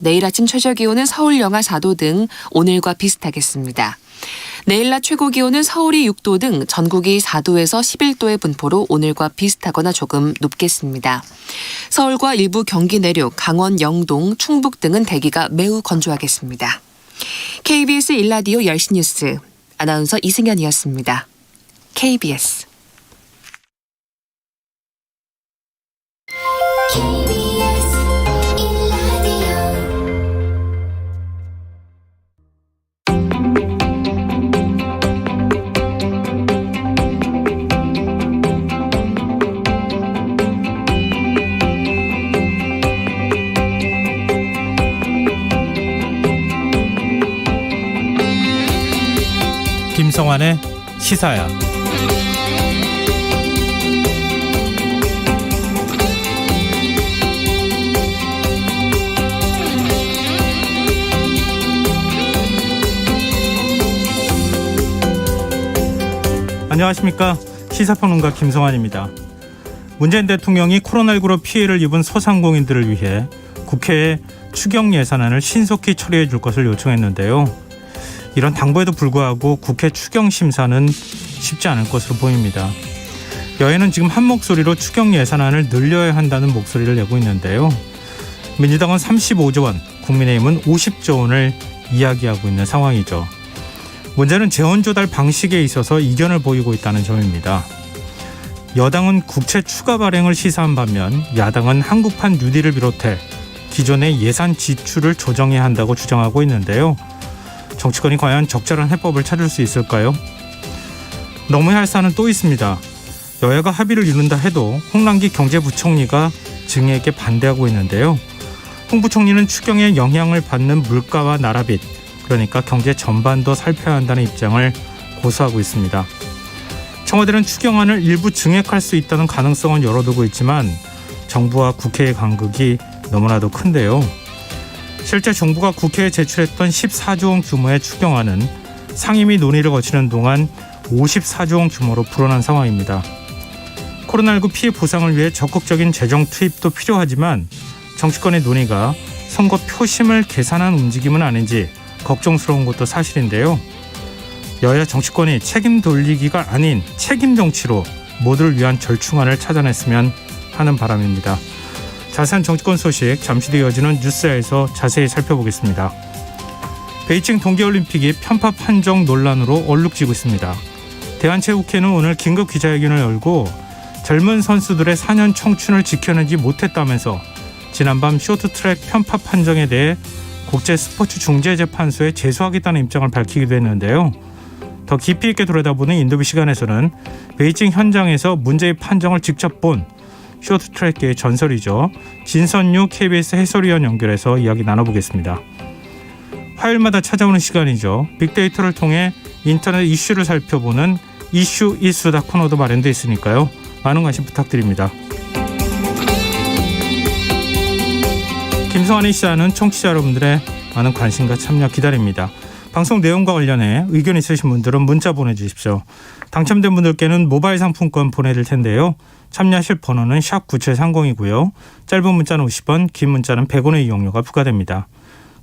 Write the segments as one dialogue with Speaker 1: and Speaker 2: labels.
Speaker 1: 내일 아침 최저기온은 서울 영하 4도 등 오늘과 비슷하겠습니다. 내일 낮 최고기온은 서울이 6도 등 전국이 4도에서 11도의 분포로 오늘과 비슷하거나 조금 높겠습니다. 서울과 일부 경기 내륙, 강원 영동, 충북 등은 대기가 매우 건조하겠습니다. KBS 1라디오 10시 뉴스 아나운서 이승현이었습니다. KBS
Speaker 2: 김성환의 시사야. 안녕하십니까. 시사평론가 김성환입니다. 문재인 대통령이 코로나19로 피해를 입은 소상공인들을 위해 국회에 추경 예산안을 신속히 처리해 줄 것을 요청했는데요. 이런 당부에도 불구하고 국회 추경 심사는 쉽지 않을 것으로 보입니다. 여야는 지금 한 목소리로 추경 예산안을 늘려야 한다는 목소리를 내고 있는데요. 민주당은 35조 원, 국민의힘은 50조 원을 이야기하고 있는 상황이죠. 문제는 재원 조달 방식에 있어서 이견을 보이고 있다는 점입니다. 여당은 국채 추가 발행을 시사한 반면 야당은 한국판 뉴딜을 비롯해 기존의 예산 지출을 조정해야 한다고 주장하고 있는데요. 정치권이 과연 적절한 해법을 찾을 수 있을까요? 넘어야 할 사안은 또 있습니다. 여야가 합의를 이룬다 해도 홍남기 경제부총리가 증액에 반대하고 있는데요. 홍 부총리는 추경에 영향을 받는 물가와 나라빚, 그러니까 경제 전반도 살펴야 한다는 입장을 고수하고 있습니다. 청와대는 추경안을 일부 증액할 수 있다는 가능성은 열어두고 있지만 정부와 국회의 간극이 너무나도 큰데요. 실제 정부가 국회에 제출했던 14조 원 규모의 추경안은 상임위 논의를 거치는 동안 54조 원 규모로 불어난 상황입니다. 코로나19 피해 보상을 위해 적극적인 재정 투입도 필요하지만 정치권의 논의가 선거 표심을 계산한 움직임은 아닌지 걱정스러운 것도 사실인데요. 여야 정치권이 책임 돌리기가 아닌 책임 정치로 모두를 위한 절충안을 찾아냈으면 하는 바람입니다. 자세한 정치권 소식 잠시 뒤 이어지는 뉴스에서 자세히 살펴보겠습니다. 베이징 동계올림픽이 편파 판정 논란으로 얼룩지고 있습니다. 대한체육회는 오늘 긴급 기자회견을 열고 젊은 선수들의 4년 청춘을 지켜내지 못했다면서 지난밤 쇼트트랙 편파 판정에 대해 국제스포츠중재재판소에 제소하겠다는 입장을 밝히기도 했는데요. 더 깊이 있게 들여다보는 인터뷰 시간에서는 베이징 현장에서 문제의 판정을 직접 본 쇼트트랙계의 전설이죠. 진선유 KBS 해설위원 연결해서 이야기 나눠보겠습니다. 화요일마다 찾아오는 시간이죠. 빅데이터를 통해 인터넷 이슈를 살펴보는 이슈 이수다 코너도 마련되어 있으니까요. 많은 관심 부탁드립니다. 김성환의 시사는 청취자 여러분들의 많은 관심과 참여 기다립니다. 방송 내용과 관련해 의견 있으신 분들은 문자 보내주십시오. 당첨된 분들께는 모바일 상품권 보내드릴 텐데요. 참여하실 번호는 샵9730이고요. 짧은 문자는 50원, 긴 문자는 100원의 이용료가 부과됩니다.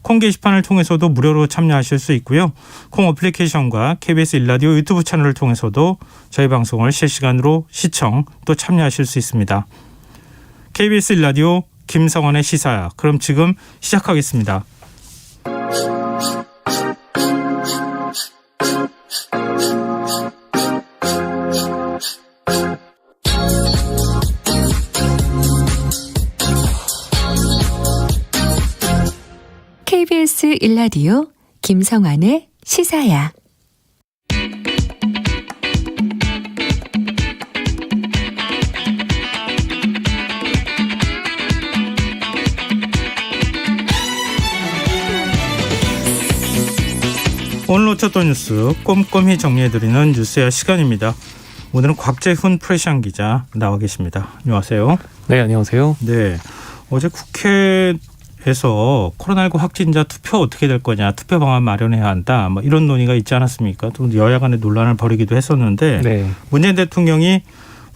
Speaker 2: 콩 게시판을 통해서도 무료로 참여하실 수 있고요. 콩 어플리케이션과 KBS 1라디오 유튜브 채널을 통해서도 저희 방송을 실시간으로 시청 또 참여하실 수 있습니다. KBS 1라디오 김성환의 시사야. 그럼 지금 시작하겠습니다.
Speaker 3: KBS 1라디오 김성환의 시사야.
Speaker 2: 오늘 놓쳤던 뉴스 꼼꼼히 정리해드리는 뉴스야 시간입니다. 오늘은 곽재훈 프레시안 기자 나와 계십니다. 안녕하세요.
Speaker 4: 네, 안녕하세요.
Speaker 2: 네, 어제 국회에서 코로나19 확진자 투표 어떻게 될 거냐, 투표 방안 마련해야 한다, 뭐 이런 논의가 있지 않았습니까? 또 여야 간의 논란을 벌이기도 했었는데
Speaker 4: 네.
Speaker 2: 문재인 대통령이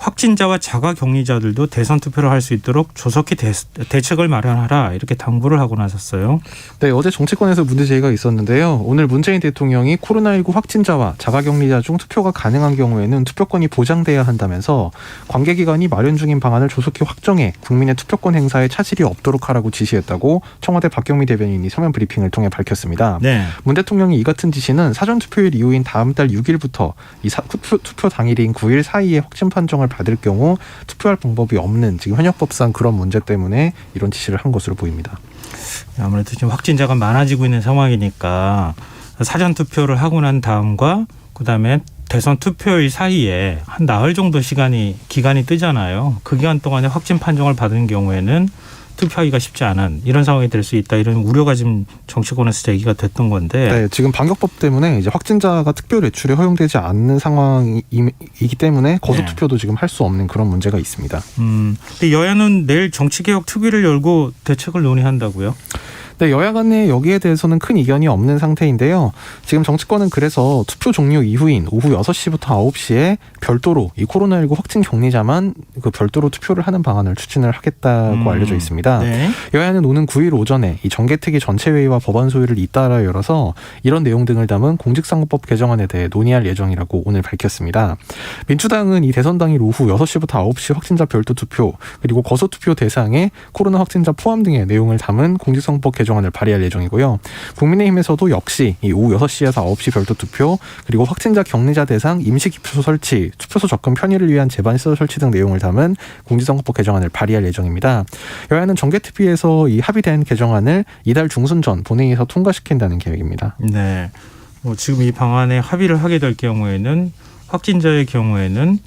Speaker 2: 확진자와 자가격리자들도 대선 투표를 할 수 있도록 조속히 대책을 마련하라 이렇게 당부를 하고 나섰어요.
Speaker 4: 네, 어제 정치권에서 문제 제기가 있었는데요. 오늘 문재인 대통령이 코로나19 확진자와 자가격리자 중 투표가 가능한 경우에는 투표권이 보장돼야 한다면서 관계기관이 마련 중인 방안을 조속히 확정해 국민의 투표권 행사에 차질이 없도록 하라고 지시했다고 청와대 박경미 대변인이 서면 브리핑을 통해 밝혔습니다.
Speaker 2: 네.
Speaker 4: 문 대통령이 이 같은 지시는 사전투표일 이후인 다음 달 6일부터 투표 당일인 9일 사이에 확진 판정을 받을 경우 투표할 방법이 없는 지금 현역법상 그런 문제 때문에 이런 지시를 한 것으로 보입니다.
Speaker 2: 아무래도 지금 확진자가 많아지고 있는 상황이니까 사전 투표를 하고 난 다음과 그다음에 대선 투표일 사이에 한 나흘 정도 기간이 뜨잖아요. 그 기간 동안에 확진 판정을 받은 경우에는 투표하기가 쉽지 않은 이런 상황이 될 수 있다. 이런 우려가 지금 정치권에서 제기가 됐던 건데.
Speaker 4: 네, 지금 방역법 때문에 이제 확진자가 특별 외출이 허용되지 않는 상황이기 때문에 거소 투표도 지금 할 수 없는 그런 문제가 있습니다.
Speaker 2: 근데 여야는 내일 정치개혁 특위를 열고 대책을 논의한다고요?
Speaker 4: 네, 여야 간에 여기에 대해서는 큰 이견이 없는 상태인데요. 지금 정치권은 그래서 투표 종료 이후인 오후 6시부터 9시에 별도로 이 코로나19 확진 격리자만 그 별도로 투표를 하는 방안을 추진을 하겠다고 알려져 있습니다.
Speaker 2: 네.
Speaker 4: 여야는 오는 9일 오전에 이 정개특위 전체 회의와 법안 소위를 잇따라 열어서 이런 내용 등을 담은 공직선거법 개정안에 대해 논의할 예정이라고 오늘 밝혔습니다. 민주당은 이 대선 당일 오후 6시부터 9시 확진자 별도 투표 그리고 거소 투표 대상에 코로나 확진자 포함 등의 내용을 담은 공직선거법 개정안을 발의할 예정이고요. 국민의힘에서도 역시 이 오후 6시에서 9시 별도 투표 그리고 확진자 격리자 대상 임시기표소 설치, 투표소 접근 편의를 위한 제반시설 설치 등 내용을 담은 공직선거법 개정안을 발의할 예정입니다. 여야는 정개특위에서 이 합의된 개정안을 이달 중순 전 본회의에서 통과시킨다는 계획입니다.
Speaker 2: 네. 지금 이 방안에 합의를 하게 될 경우에는 확진자의 경우에는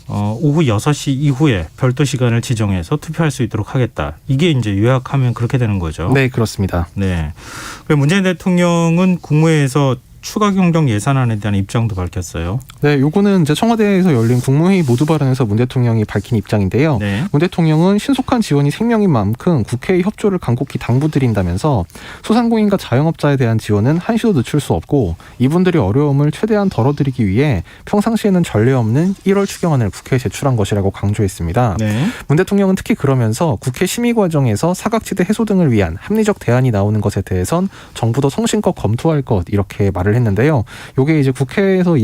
Speaker 2: 오후 6시 이후에 별도 시간을 지정해서 투표할 수 있도록 하겠다. 이게 이제 요약하면 그렇게 되는 거죠.
Speaker 4: 네, 그렇습니다.
Speaker 2: 네. 문재인 대통령은 국무회의에서 추가 경정 예산안에 대한 입장도 밝혔어요.
Speaker 4: 네, 요거는 이제 청와대에서 열린 국무회의 모두 발언에서 문 대통령이 밝힌 입장인데요.
Speaker 2: 네.
Speaker 4: 문 대통령은 신속한 지원이 생명인 만큼 국회의 협조를 간곡히 당부드린다면서 소상공인과 자영업자에 대한 지원은 한시도 늦출 수 없고 이분들의 어려움을 최대한 덜어드리기 위해 평상시에는 전례 없는 1월 추경안을 국회에 제출한 것이라고 강조했습니다.
Speaker 2: 네.
Speaker 4: 문 대통령은 특히 그러면서 국회 심의 과정에서 사각지대 해소 등을 위한 합리적 대안이 나오는 것에 대해선 정부도 성심껏 검토할 것 이렇게 말을 했는데요. 요게 이제 국회에서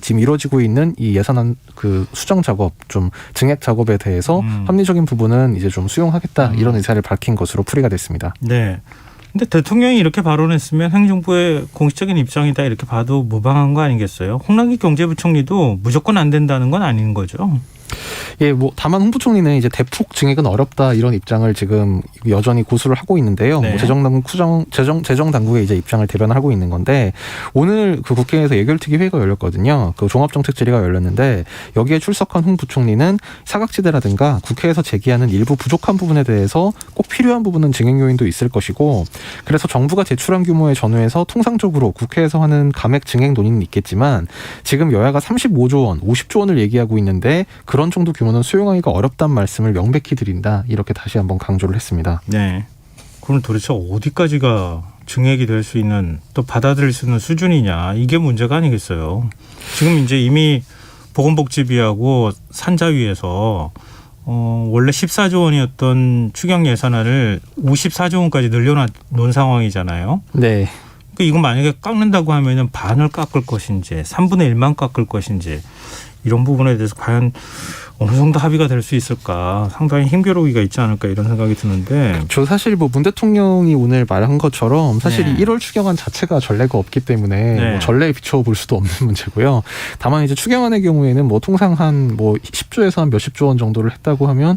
Speaker 4: 지금 이루어지고 있는 이 예산안 그 수정 작업, 좀 증액 작업에 대해서 합리적인 부분은 이제 좀 수용하겠다 이런 의사를 밝힌 것으로 풀이가 됐습니다.
Speaker 2: 네. 근데 대통령이 이렇게 발언했으면 행정부의 공식적인 입장이다 이렇게 봐도 무방한 거 아니겠어요? 홍남기 경제부총리도 무조건 안 된다는 건 아닌 거죠?
Speaker 4: 예, 다만 홍부총리는 이제 대폭 증액은 어렵다 이런 입장을 지금 여전히 고수를 하고 있는데요.
Speaker 2: 네.
Speaker 4: 재정당국의 이제 입장을 대변하고 있는 건데 오늘 그 국회에서 예결특위 회의가 열렸거든요. 그 종합정책질의가 열렸는데 여기에 출석한 홍부총리는 사각지대라든가 국회에서 제기하는 일부 부족한 부분에 대해서 꼭 필요한 부분은 증액 요인도 있을 것이고 그래서 정부가 제출한 규모에 전후해서 통상적으로 국회에서 하는 감액 증액 논의는 있겠지만 지금 여야가 35조 원, 50조 원을 얘기하고 있는데 그런 정도 규모는 수용하기가 어렵다는 말씀을 명백히 드린다. 이렇게 다시 한번 강조를 했습니다.
Speaker 2: 네. 그럼 도대체 어디까지가 증액이 될 수 있는 또 받아들일 수 있는 수준이냐. 이게 문제가 아니겠어요. 지금 이제 이미 보건복지비하고 산자위에서 원래 14조 원이었던 추경 예산안을 54조 원까지 늘려놓은 상황이잖아요.
Speaker 4: 네.
Speaker 2: 그러니까 이거 만약에 깎는다고 하면은 반을 깎을 것인지 3분의 1만 깎을 것인지 이런 부분에 대해서 과연 어느 정도 합의가 될 수 있을까 상당히 힘겨루기가 있지 않을까 이런 생각이 드는데
Speaker 4: 사실 문 대통령이 오늘 말한 것처럼 사실
Speaker 2: 네.
Speaker 4: 이 1월 추경안 자체가 전례가 없기 때문에
Speaker 2: 네.
Speaker 4: 전례에 비춰볼 수도 없는 문제고요. 다만 이제 추경안의 경우에는 통상 한 10조에서 한 몇십 조 원 정도를 했다고 하면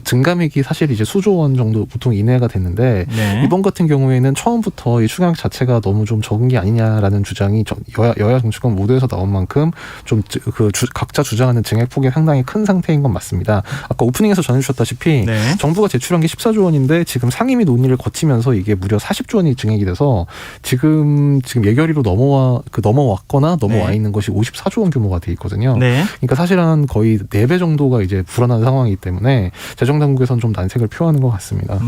Speaker 4: 증감액이 사실 이제 수조 원 정도 보통 이내가 됐는데
Speaker 2: 네.
Speaker 4: 이번 같은 경우에는 처음부터 이 추경액 자체가 너무 좀 적은 게 아니냐라는 주장이 여야 정치권 모두에서 나온 만큼 좀 각자 주장하는 증액 폭이 상당히 큰 상태인 건 맞습니다. 아까 오프닝에서 전해주셨다시피
Speaker 2: 네.
Speaker 4: 정부가 제출한 게 14조 원인데 지금 상임위 논의를 거치면서 이게 무려 40조 원이 증액이 돼서 지금 예결위로 넘어왔거나 넘어와
Speaker 2: 네.
Speaker 4: 있는 것이 54조 원 규모가 돼 있거든요.
Speaker 2: 네.
Speaker 4: 그러니까 사실 한 거의 4배 정도가 이제 불안한 상황이기 때문에 재정당국에서는 좀 난색을 표하는 것 같습니다.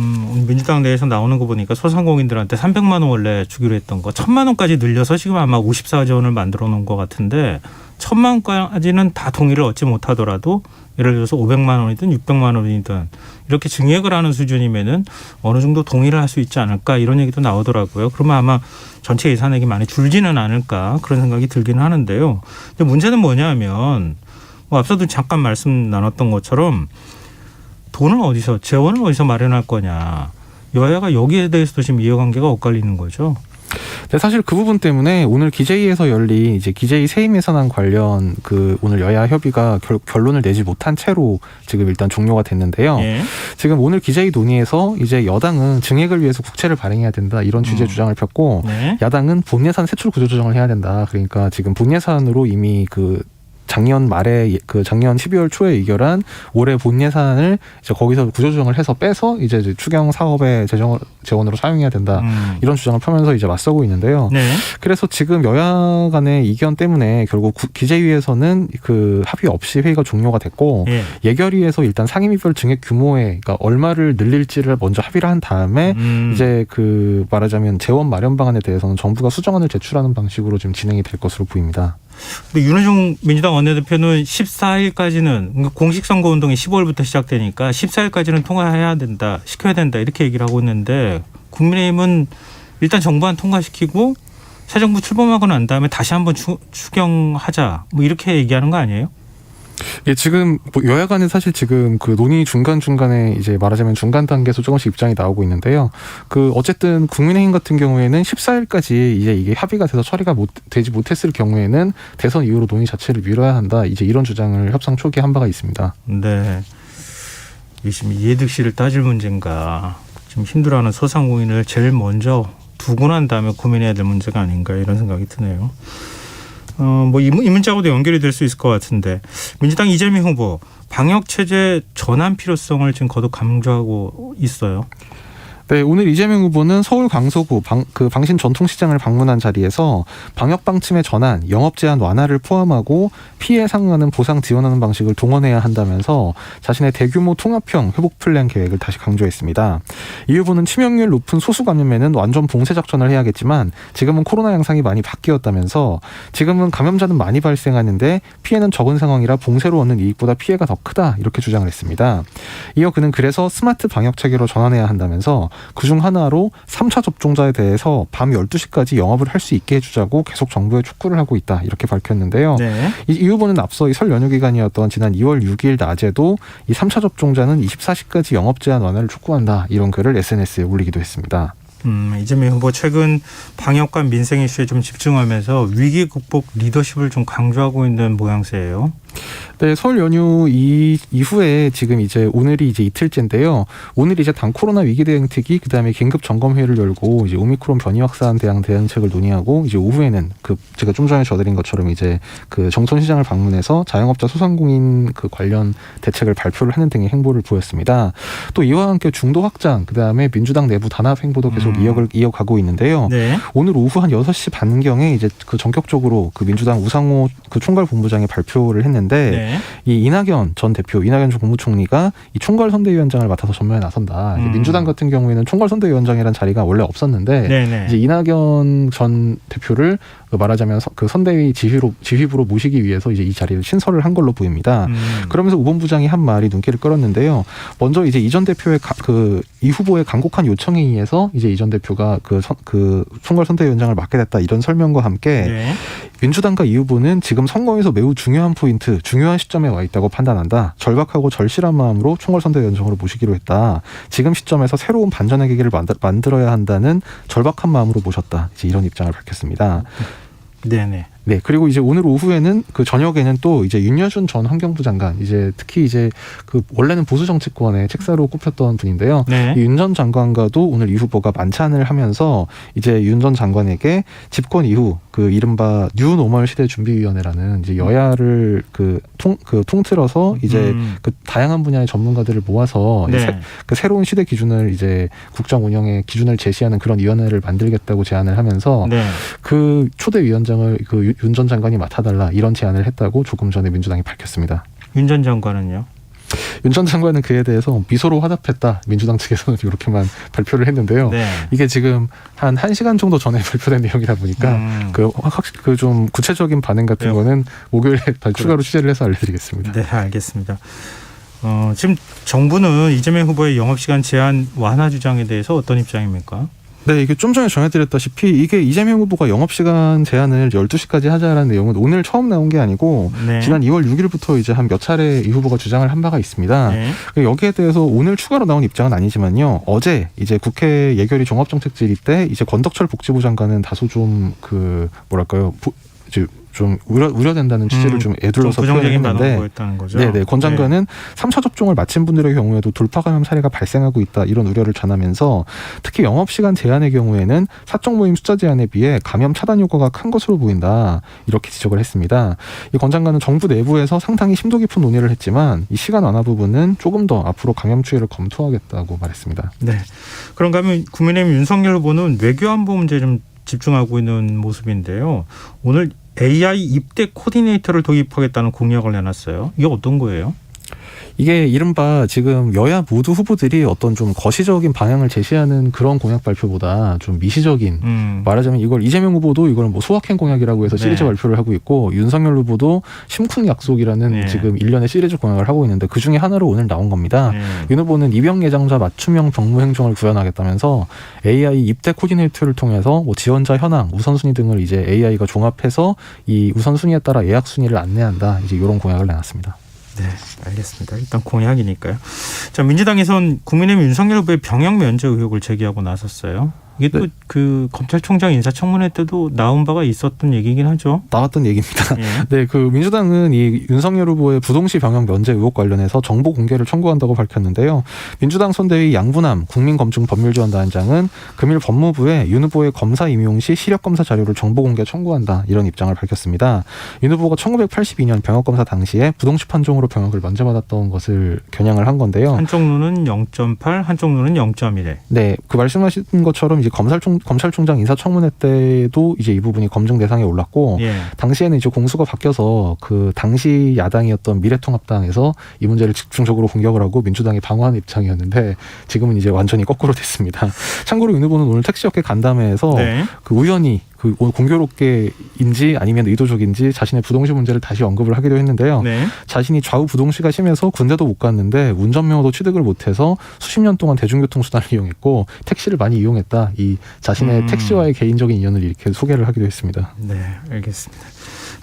Speaker 2: 민주당 내에서 나오는 거 보니까 소상공인들한테 300만 원 원래 주기로 했던 거 1,000만 원까지 늘려서 지금 아마 54조 원을 만들어 놓은 것 같은데 1,000만 원까지는 다 동의를 얻지 못하더라도 예를 들어서 500만 원이든 600만 원이든 이렇게 증액을 하는 수준이면은 어느 정도 동의를 할 수 있지 않을까 이런 얘기도 나오더라고요. 그러면 아마 전체 예산액이 많이 줄지는 않을까 그런 생각이 들기는 하는데요. 근데 문제는 뭐냐면 뭐 앞서도 잠깐 말씀 나눴던 것처럼 재원을 어디서 마련할 거냐. 여야가 여기에 대해서도 지금 이해관계가 엇갈리는 거죠.
Speaker 4: 네, 사실 그 부분 때문에 오늘 기재위에서 열린 이제 기재위 세임 예산안 관련 그 오늘 여야 협의가 결론을 내지 못한 채로 지금 일단 종료가 됐는데요.
Speaker 2: 예.
Speaker 4: 지금 오늘 기재위 논의에서 이제 여당은 증액을 위해서 국채를 발행해야 된다 이런 취지의 주장을 폈고
Speaker 2: 네.
Speaker 4: 야당은 본예산 세출 구조 조정을 해야 된다. 그러니까 지금 본예산으로 이미 그 작년 말에 작년 12월 초에 의결한 올해 본 예산을 이제 거기서 구조조정을 해서 빼서 이제 추경 사업의 재원으로 사용해야 된다 이런 주장을 펴면서 이제 맞서고 있는데요.
Speaker 2: 네.
Speaker 4: 그래서 지금 여야 간의 이견 때문에 결국 기재위에서는 그 합의 없이 회의가 종료가 됐고
Speaker 2: 예.
Speaker 4: 예결위에서 일단 상임위별 증액 규모에 그러니까 얼마를 늘릴지를 먼저 합의를 한 다음에 이제 그 말하자면 재원 마련 방안에 대해서는 정부가 수정안을 제출하는 방식으로 지금 진행이 될 것으로 보입니다.
Speaker 2: 근데 윤호중 민주당 원내대표는 14일까지는 공식 선거운동이 15일부터 시작되니까 14일까지는 통과해야 된다, 시켜야 된다 이렇게 얘기를 하고 있는데 국민의힘은 일단 정부안 통과시키고 새 정부 출범하고 난 다음에 다시 한번 추경하자 뭐 이렇게 얘기하는 거 아니에요?
Speaker 4: 예, 지금 뭐 여야 간에 사실 지금 그 논의 중간중간에 이제 말하자면 중간 단계에서 조금씩 입장이 나오고 있는데요. 그 어쨌든 국민의힘 같은 경우에는 14일까지 이제 이게 합의가 돼서 처리가 되지 못했을 경우에는 대선 이후로 논의 자체를 미뤄야 한다. 이제 이런 주장을 협상 초기에 한 바가 있습니다.
Speaker 2: 네. 지금 이해득실을 따질 문제인가. 지금 힘들어하는 소상공인을 제일 먼저 두고 난 다음에 고민해야 될 문제가 아닌가 이런 생각이 드네요. 뭐 이 문자하고도 연결이 될 수 있을 것 같은데 민주당 이재명 후보 방역 체제 전환 필요성을 지금 거듭 강조하고 있어요.
Speaker 4: 네, 오늘 이재명 후보는 서울 강서구 방신 전통시장을 방문한 자리에서 방역 방침의 전환, 영업 제한 완화를 포함하고 피해 상응하는 보상 지원하는 방식을 동원해야 한다면서 자신의 대규모 통합형 회복 플랜 계획을 다시 강조했습니다. 이 후보는 치명률 높은 소수 감염에는 완전 봉쇄 작전을 해야겠지만 지금은 코로나 양상이 많이 바뀌었다면서 지금은 감염자는 많이 발생하는데 피해는 적은 상황이라 봉쇄로 얻는 이익보다 피해가 더 크다 이렇게 주장을 했습니다. 이어 그는 그래서 스마트 방역 체계로 전환해야 한다면서 그중 하나로 3차 접종자에 대해서 밤 12시까지 영업을 할 수 있게 해주자고 계속 정부에 촉구를 하고 있다 이렇게 밝혔는데요. 네. 이 후보는 앞서 이 설 연휴 기간이었던 지난 2월 6일 낮에도 이 3차 접종자는 24시까지 영업 제한 완화를 촉구한다 이런 글을 SNS에 올리기도 했습니다.
Speaker 2: 이재명 후보 최근 방역과 민생 이슈에 좀 집중하면서 위기 극복 리더십을 좀 강조하고 있는 모양새예요.
Speaker 4: 네, 설 연휴 이후에 지금 이제 오늘이 이제 이틀째인데요. 오늘 이제 당 코로나 위기 대응특위 그다음에 긴급 점검회의를 열고 이제 오미크론 변이 확산 대응책을 논의하고 이제 오후에는 제가 좀 전에 전해드린 것처럼 이제 그 정촌시장을 방문해서 자영업자 소상공인 그 관련 대책을 발표를 하는 등의 행보를 보였습니다. 또 이와 함께 중도 확장 그다음에 민주당 내부 단합 행보도 계속 이어가고 있는데요. 네. 오늘 오후 한 6시 반경에 이제 그 전격적으로 그 민주당 우상호 그 총괄본부장이 발표를 했는데 네. 이 이낙연 전 국무총리가 이 총괄선대위원장을 맡아서 전면에 나선다. 민주당 같은 경우에는 총괄선대위원장이라는 자리가 원래 없었는데 네네. 이제 이낙연 전 대표를 말하자면 그 선대위 지휘부로 모시기 위해서 이제 이 자리를 신설을 한 걸로 보입니다. 그러면서 우 본부장이 한 말이 눈길을 끌었는데요. 먼저 이제 이 전 대표의 이 후보의 간곡한 요청에 의해서 이제 이 전 대표가 그 총괄선대위원장을 맡게 됐다 이런 설명과 함께 네. 민주당과 이 후보는 지금 선거에서 매우 중요한 포인트, 중요한 시점에 와 있다고 판단한다. 절박하고 절실한 마음으로 총괄선대위원장으로 모시기로 했다. 지금 시점에서 새로운 반전의 계기를 만들어야 한다는 절박한 마음으로 모셨다. 이제 이런 입장을 밝혔습니다.
Speaker 2: 네네.
Speaker 4: 네, 그리고 이제 오늘 오후에는 그 저녁에는 또 이제 윤여준 전 환경부 장관, 이제 특히 이제 그 원래는 보수 정치권의 책사로 꼽혔던 분인데요. 네. 이 윤 전 장관과도 오늘 이 후보가 만찬을 하면서 이제 윤 전 장관에게 집권 이후 그 이른바 뉴노멀 시대 준비위원회라는 이제 여야를 통틀어서 이제 그 다양한 분야의 전문가들을 모아서 네. 그 새로운 시대 기준을 이제 국정 운영의 기준을 제시하는 그런 위원회를 만들겠다고 제안을 하면서 네. 그 초대 위원장을 그 윤 전 장관이 맡아달라 이런 제안을 했다고 조금 전에 민주당이 밝혔습니다.
Speaker 2: 윤 전 장관은요?
Speaker 4: 윤 전 장관은 그에 대해서 미소로 화답했다. 민주당 측에서는 이렇게만 발표를 했는데요.
Speaker 2: 네.
Speaker 4: 이게 지금 한 1시간 정도 전에 발표된 내용이다 보니까 그 좀 구체적인 반응 같은
Speaker 2: 네.
Speaker 4: 거는 목요일에 추가로
Speaker 2: 그렇죠.
Speaker 4: 취재를 해서 알려드리겠습니다.
Speaker 2: 네, 알겠습니다. 지금 정부는 이재명 후보의 영업시간 제한 완화 주장에 대해서 어떤 입장입니까?
Speaker 4: 네, 이게 좀 전에 전해드렸다시피 이게 이재명 후보가 영업시간 제한을 12시까지 하자라는 내용은 오늘 처음 나온 게 아니고
Speaker 2: 네.
Speaker 4: 지난 2월 6일부터 이제 한 몇 차례 이 후보가 주장을 한 바가 있습니다.
Speaker 2: 네.
Speaker 4: 여기에 대해서 오늘 추가로 나온 입장은 아니지만요. 어제 이제 국회 예결위 종합정책질의 때 이제 권덕철 복지부 장관은 다소 좀 좀 우려된다는 취지를 좀 애둘러서
Speaker 2: 부정적인
Speaker 4: 표현했는데
Speaker 2: 반응을 보였다는 거죠.
Speaker 4: 네네. 권 장관은 3차 접종을 마친 분들의 경우에도 돌파 감염 사례가 발생하고 있다 이런 우려를 전하면서 특히 영업시간 제한의 경우에는 사적 모임 숫자 제한에 비해 감염 차단 효과가 큰 것으로 보인다 이렇게 지적을 했습니다. 이 권 장관은 정부 내부에서 상당히 심도 깊은 논의를 했지만 이 시간 완화 부분은 조금 더 앞으로 감염 추이를 검토하겠다고 말했습니다.
Speaker 2: 네. 그런가 하면 국민의힘 윤석열 후보는 외교안보 문제에 좀 집중하고 있는 모습인데요. 오늘 AI 입대 코디네이터를 도입하겠다는 공약을 내놨어요. 이게 어떤 거예요?
Speaker 4: 이게 이른바 지금 여야 모두 후보들이 어떤 좀 거시적인 방향을 제시하는 그런 공약 발표보다 좀 미시적인 말하자면 이걸 이재명 후보도 이걸 뭐 소확행 공약이라고 해서 시리즈
Speaker 2: 네.
Speaker 4: 발표를 하고 있고 윤석열 후보도 심쿵 약속이라는
Speaker 2: 네.
Speaker 4: 지금 일련의 시리즈 공약을 하고 있는데 그중에 하나로 오늘 나온 겁니다.
Speaker 2: 네.
Speaker 4: 윤 후보는 입영 예정자 맞춤형 병무 행정을 구현하겠다면서 AI 입대 코디네이터를 통해서 뭐 지원자 현황, 우선순위 등을 이제 AI가 종합해서 이 우선순위에 따라 예약 순위를 안내한다. 이제 이런 공약을 내놨습니다.
Speaker 2: 네, 알겠습니다. 일단 공약이니까요. 자, 민주당에선 국민의힘 윤석열 후보의 병역 면제 의혹을 제기하고 나섰어요. 이게 또 그 검찰총장 인사청문회 때도 나온 바가 있었던 얘기긴 하죠.
Speaker 4: 나왔던 얘기입니다.
Speaker 2: 예.
Speaker 4: 네, 그 민주당은 이 윤석열 후보의 부동시 병역 면제 의혹 관련해서 정보 공개를 청구한다고 밝혔는데요. 민주당 선대위 양분함 국민검증법률지원단장은 금일 법무부에 윤 후보의 검사 임용 시 시력 검사 자료를 정보 공개 청구한다 이런 입장을 밝혔습니다. 윤 후보가 1982년 병역 검사 당시에 부동시 판정으로 병역을 면제받았던 것을 겨냥을 한 건데요.
Speaker 2: 한쪽 눈은 0.8, 한쪽 눈은 0.1에.
Speaker 4: 네, 그 말씀하신 것처럼 이제 검찰총장 인사청문회 때도 이제 이 부분이 검증 대상에 올랐고
Speaker 2: 예.
Speaker 4: 당시에는 이제 공수가 바뀌어서 그 당시 야당이었던 미래통합당에서 이 문제를 집중적으로 공격을 하고 민주당이 방어하는 입장이었는데 지금은 이제 완전히 거꾸로 됐습니다. 참고로 윤 후보는 오늘 택시업계 간담회에서
Speaker 2: 네.
Speaker 4: 그 우연히 그 공교롭게인지 아니면 의도적인지 자신의 부동시 문제를 다시 언급을 하기도 했는데요.
Speaker 2: 네.
Speaker 4: 자신이 좌우 부동시가 심해서 군대도 못 갔는데 운전면허도 취득을 못해서 수십 년 동안 대중교통수단을 이용했고 택시를 많이 이용했다. 이 자신의 택시와의 개인적인 인연을 이렇게 소개를 하기도 했습니다.
Speaker 2: 네, 알겠습니다.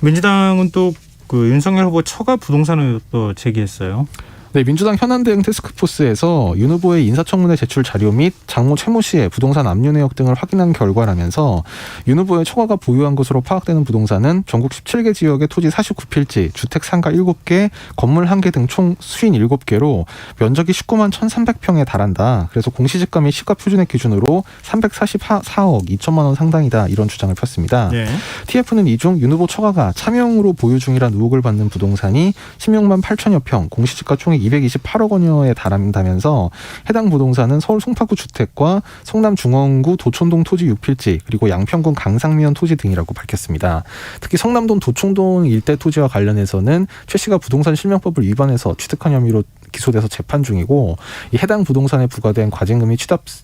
Speaker 2: 민주당은 또 그 윤석열 후보 처가 부동산 의혹도 제기했어요.
Speaker 4: 네, 민주당 현안 대응 태스크포스에서 윤 후보의 인사청문회 제출 자료 및 장모 최모 씨의 부동산 압류 내역 등을 확인한 결과라면서 윤 후보의 처가가 보유한 것으로 파악되는 부동산은 전국 17개 지역의 토지 49필지, 주택 상가 7개, 건물 1개 등 총 57개로 면적이 19만 1,300평에 달한다. 그래서 공시지가 및 시가 표준의 기준으로 344억 2천만 원 상당이다. 이런 주장을 폈습니다.
Speaker 2: 네.
Speaker 4: TF는 이 중 윤 후보 처가가 차명으로 보유 중이란 의혹을 받는 부동산이 16만 8천여 평, 공시지가 총액 228억 원여에 달한다면서 해당 부동산은 서울 송파구 주택과 성남 중원구 도촌동 토지 6필지 그리고 양평군 강상면 토지 등이라고 밝혔습니다. 특히 성남동 도촌동 일대 토지와 관련해서는 최 씨가 부동산 실명법을 위반해서 취득한 혐의로 기소돼서 재판 중이고 이 해당 부동산에 부과된 과징금이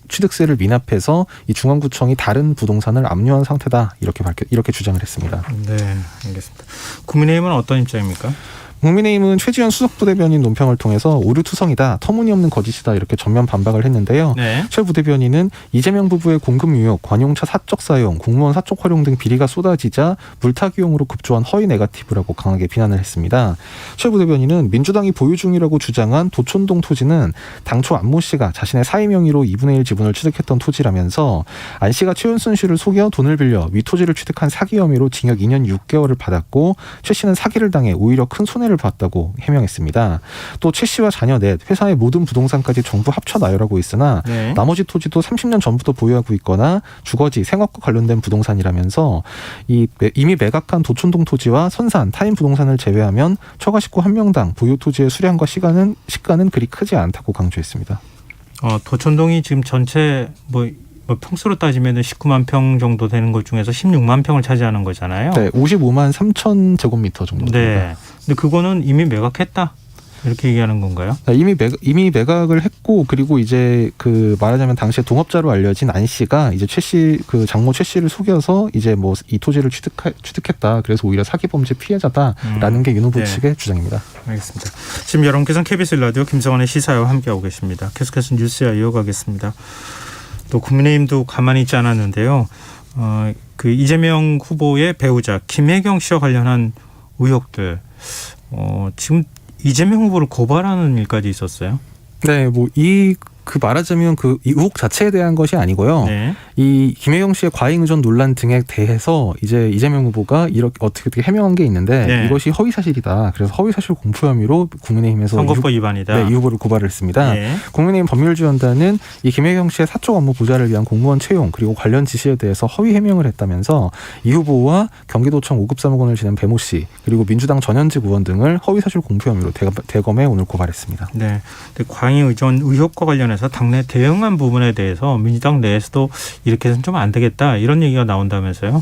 Speaker 4: 취득세를 미납해서 이 중앙구청이 다른 부동산을 압류한 상태다 이렇게 주장을 했습니다.
Speaker 2: 네, 알겠습니다. 국민의힘은 어떤 입장입니까?
Speaker 4: 국민의힘은 최지현 수석부대변인 논평을 통해서 오류투성이다, 터무니없는 거짓이다 이렇게 전면 반박을 했는데요.
Speaker 2: 네.
Speaker 4: 최 부대변인은 이재명 부부의 공금 유혹, 관용차 사적 사용, 공무원 사적 활용 등 비리가 쏟아지자 물타기용으로 급조한 허위 네거티브라고 강하게 비난을 했습니다. 최 부대변인은 민주당이 보유 중이라고 주장한 도촌동 토지는 당초 안모 씨가 자신의 사의 명의로 2분의 1 지분을 취득했던 토지라면서 안 씨가 최윤순 씨를 속여 돈을 빌려 위 토지를 취득한 사기 혐의로 징역 2년 6개월을 받았고 최 씨는 사기를 당해 오히려 큰 손해를 봤다고 해명했습니다. 또 최 씨와 자녀 넷, 회사의 모든 부동산까지 전부 합쳐 나열하고 있으나
Speaker 2: 네.
Speaker 4: 나머지 토지도 30년 전부터 보유하고 있거나 주거지, 생업과 관련된 부동산이라면서 이미 매각한 도촌동 토지와 선산, 타인 부동산을 제외하면 처가 식구 1명당 보유 토지의 수량과 시가는 그리 크지 않다고 강조했습니다.
Speaker 2: 도촌동이 지금 전체 뭐 평수로 따지면 19만 평 정도 되는 것 중에서 16만 평을 차지하는 거잖아요.
Speaker 4: 네, 55만 3천 제곱미터 정도 됩니다.
Speaker 2: 네. 근데 그거는 이미 매각했다. 이렇게 얘기하는 건가요?
Speaker 4: 이미 매각을 했고 그리고 이제 그 말하자면 당시에 동업자로 알려진 안 씨가 이제 최 씨 그 장모 최 씨를 속여서 이제 뭐 이 토지를 취득했다. 그래서 오히려 사기 범죄 피해자다라는 게 윤 후보
Speaker 2: 네.
Speaker 4: 측의 주장입니다.
Speaker 2: 알겠습니다. 지금 여러분께서는 KBS 라디오 김성환의 시사와 함께하고 계십니다. 계속해서 뉴스야 이어가겠습니다. 또 국민의힘도 가만히 있지 않았는데요. 그 이재명 후보의 배우자 김혜경 씨와 관련한 의혹들 지금 이재명 후보를 고발하는 일까지 있었어요.
Speaker 4: 네, 뭐 그 말하자면 그 이 의혹 자체에 대한 것이 아니고요.
Speaker 2: 네.
Speaker 4: 이 김혜경 씨의 과잉 의존 논란 등에 대해서 이제 이재명 후보가 이렇게 어떻게 해명한 게 있는데
Speaker 2: 네.
Speaker 4: 이것이 허위 사실이다. 그래서 허위 사실 공표 혐의로 국민의힘에서
Speaker 2: 선거법 위반이다.
Speaker 4: 이 후보를 고발을 했습니다.
Speaker 2: 네.
Speaker 4: 국민의힘 법률지원단은 이 김혜경 씨의 사적 업무 보좌를 위한 공무원 채용 그리고 관련 지시에 대해서 허위 해명을 했다면서 이 후보와 경기도청 5급 사무관을 지낸 배모 씨 그리고 민주당 전현직 의원 등을 허위 사실 공표 혐의로 대검에 오늘 고발했습니다.
Speaker 2: 네. 광의 의존 의혹과 관련해서 당내 대응한 부분에 대해서 민주당 내에서도 이렇게 해서는 좀 안 되겠다 이런 얘기가 나온다면서요?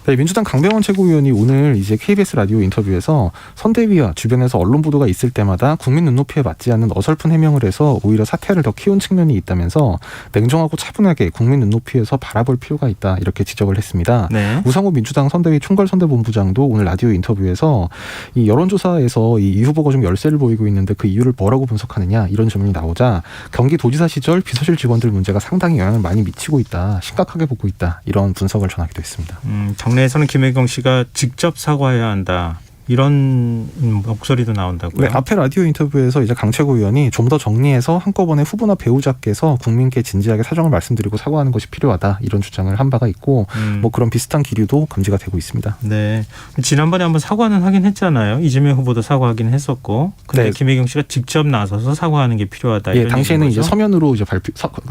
Speaker 4: 네, 민주당 강병원 최고위원이 오늘 이제 KBS 라디오 인터뷰에서 선대위와 주변에서 언론 보도가 있을 때마다 국민 눈높이에 맞지 않는 어설픈 해명을 해서 오히려 사태를 더 키운 측면이 있다면서 냉정하고 차분하게 국민 눈높이에서 바라볼 필요가 있다 이렇게 지적을 했습니다.
Speaker 2: 네.
Speaker 4: 우상호 민주당 선대위 총괄선대본부장도 오늘 라디오 인터뷰에서 이 여론조사에서 이 후보가 좀 열세를 보이고 있는데 그 이유를 뭐라고 분석하느냐 이런 질문이 나오자 경기도지사 시절 비서실 직원들 문제가 상당히 영향을 많이 미치고 있다. 심각하게 보고 있다. 이런 분석을 전하기도 했습니다.
Speaker 2: 당내에서는 김혜경 씨가 직접 사과해야 한다. 이런 목소리도 나온다고요?
Speaker 4: 네, 앞에 라디오 인터뷰에서 이제 강 최고위원이 좀 더 정리해서 한꺼번에 후보나 배우자께서 국민께 진지하게 사정을 말씀드리고 사과하는 것이 필요하다. 이런 주장을 한 바가 있고 뭐 그런 비슷한 기류도 감지가 되고 있습니다.
Speaker 2: 네. 지난번에 한번 사과는 하긴 했잖아요. 이재명 후보도 사과하긴 했었고. 근데
Speaker 4: 네.
Speaker 2: 김혜경 씨가 직접 나서서 사과하는 게 필요하다.
Speaker 4: 예,
Speaker 2: 이런
Speaker 4: 당시에는
Speaker 2: 얘기인
Speaker 4: 이제
Speaker 2: 거죠?
Speaker 4: 서면으로 이제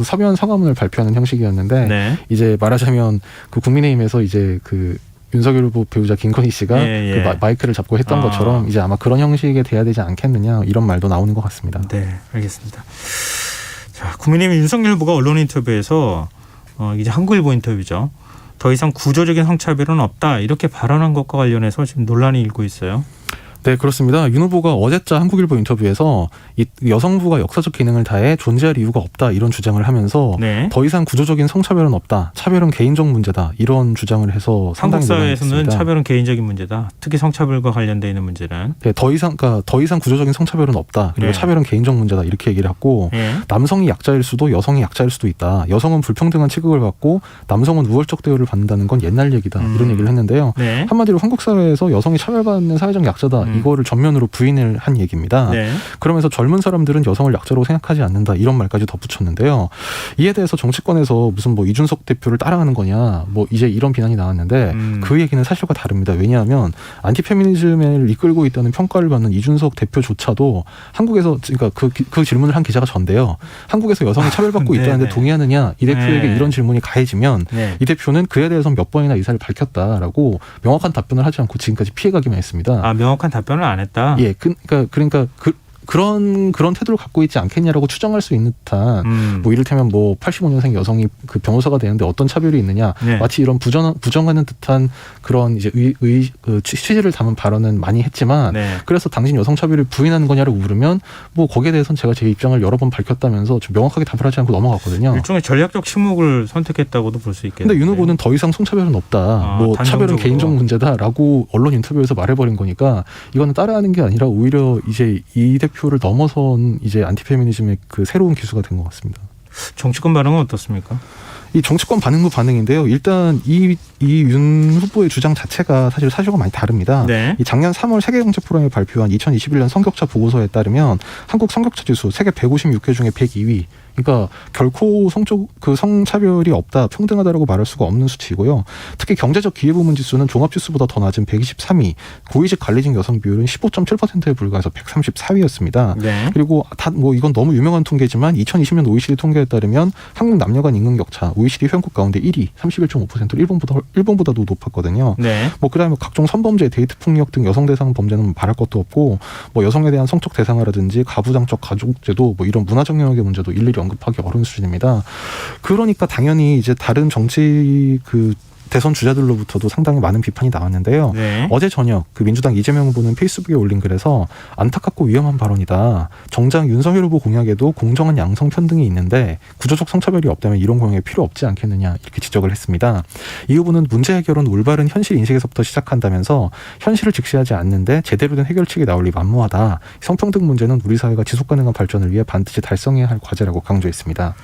Speaker 4: 서면 사과문을 발표하는 형식이었는데
Speaker 2: 네.
Speaker 4: 이제 말하자면 그 국민의힘에서 이제 그 윤석열 후보 배우자 김건희 씨가
Speaker 2: 예.
Speaker 4: 그 마이크를 잡고 했던 것처럼 이제 아마 그런 형식이 돼야 되지 않겠느냐 이런 말도 나오는 것 같습니다.
Speaker 2: 네, 알겠습니다. 자, 국민의힘 윤석열 후보가 언론 인터뷰에서 이제 한국일보 인터뷰죠. 더 이상 구조적인 성차별은 없다 이렇게 발언한 것과 관련해서 지금 논란이 일고 있어요.
Speaker 4: 네, 그렇습니다. 윤 후보가 어제자 한국일보 인터뷰에서 이 여성부가 역사적 기능을 다해 존재할 이유가 없다 이런 주장을 하면서
Speaker 2: 네.
Speaker 4: 더 이상 구조적인 성차별은 없다. 차별은 개인적 문제다. 이런 주장을 해서
Speaker 2: 한국
Speaker 4: 상당히
Speaker 2: 사회에서는
Speaker 4: 논란이
Speaker 2: 차별은 개인적인 문제다. 특히 성차별과 관련돼 있는 문제는.
Speaker 4: 네, 더 이상 구조적인 성차별은 없다. 그리고
Speaker 2: 네.
Speaker 4: 차별은 개인적 문제다. 이렇게 얘기를 했고
Speaker 2: 네.
Speaker 4: 남성이 약자일 수도 여성이 약자일 수도 있다. 여성은 불평등한 취급을 받고 남성은 우월적 대우를 받는다는 건 옛날 얘기다. 이런 얘기를 했는데요.
Speaker 2: 네.
Speaker 4: 한마디로 한국 사회에서 여성이 차별받는 사회적 약자다. 이거를 전면으로 부인을 한 얘기입니다.
Speaker 2: 네.
Speaker 4: 그러면서 젊은 사람들은 여성을 약자로 생각하지 않는다. 이런 말까지 덧붙였는데요. 이에 대해서 정치권에서 무슨 뭐 이준석 대표를 따라가는 거냐. 뭐 이제 이런 비난이 나왔는데 그 얘기는 사실과 다릅니다. 왜냐하면 안티페미니즘을 이끌고 있다는 평가를 받는 이준석 대표조차도 한국에서 그러니까 그 질문을 한 기자가 전데요. 한국에서 여성이 차별받고 있다는데 동의하느냐. 이 대표에게 이런 질문이 가해지면
Speaker 2: 네.
Speaker 4: 이 대표는 그에 대해서 몇 번이나 의사를 밝혔다라고 명확한 답변을 하지 않고 지금까지 피해가기만 했습니다.
Speaker 2: 아, 명확한 답변을 안 했다.
Speaker 4: 예, 그러니까 그런 태도를 갖고 있지 않겠냐라고 추정할 수 있는 듯한 뭐 이를테면 뭐 85년생 여성이 그 변호사가 되는데 어떤 차별이 있느냐
Speaker 2: 네.
Speaker 4: 마치 이런 부정하는 듯한 그런 이제 취지를 담은 발언은 많이 했지만
Speaker 2: 네.
Speaker 4: 그래서 당신 여성 차별을 부인하는 거냐라고 물으면 뭐 거기에 대해서는 제가 제 입장을 여러 번 밝혔다면서 좀 명확하게 답을 하지 않고 넘어갔거든요.
Speaker 2: 일종의 전략적 침묵을 선택했다고도 볼 수 있겠네요.
Speaker 4: 근데 윤 후보는 더 이상 성차별은 없다. 뭐 차별은
Speaker 2: 단정적으로.
Speaker 4: 개인적 문제다라고 언론 인터뷰에서 말해버린 거니까 이거는 따라하는 게 아니라 오히려 이제 이 대표를 넘어선 이제 안티페미니즘의 그 새로운 기수가 된 것 같습니다.
Speaker 2: 정치권 반응은 어떻습니까?
Speaker 4: 이 정치권 반응도 반응인데요. 일단 이 윤 후보의 주장 자체가 사실과 많이 다릅니다.
Speaker 2: 네.
Speaker 4: 이 작년 3월 세계경제포럼이 발표한 2021년 성격차 보고서에 따르면 한국 성격차 지수 세계 156개 중에 102위. 그러니까 결코 성차별이 없다, 평등하다라고 말할 수가 없는 수치이고요. 특히 경제적 기회부문 지수는 종합지수보다 더 낮은 123위, 고위직 관리직 여성 비율은 15.7%에 불과해서 134위였습니다.
Speaker 2: 네.
Speaker 4: 그리고 뭐 이건 너무 유명한 통계지만 2020년 OECD 통계에 따르면 한국 남녀 간 임금 격차 OECD 회원국 가운데 1위, 31.5%로 일본보다도 높았거든요.
Speaker 2: 네.
Speaker 4: 뭐 그다음에 각종 성범죄, 데이트 폭력 등 여성 대상 범죄는 말할 것도 없고 뭐 여성에 대한 성적 대상화라든지 가부장적 가족제도 뭐 이런 문화적 영역의 문제도 일일이 언급하기 어려운 수준입니다. 그러니까 당연히 이제 다른 정치 대선 주자들로부터도 상당히 많은 비판이 나왔는데요.
Speaker 2: 네.
Speaker 4: 어제 저녁 그 민주당 이재명 후보는 페이스북에 올린 글에서 안타깝고 위험한 발언이다. 정작 윤석열 후보 공약에도 공정한 양성 편등이 있는데 구조적 성차별이 없다면 이런 공약이 필요 없지 않겠느냐 이렇게 지적을 했습니다. 이 후보는 문제 해결은 올바른 현실 인식에서부터 시작한다면서 현실을 직시하지 않는데 제대로 된 해결책이 나올 리 만무하다. 성평등 문제는 우리 사회가 지속 가능한 발전을 위해 반드시 달성해야 할 과제라고 강조했습니다.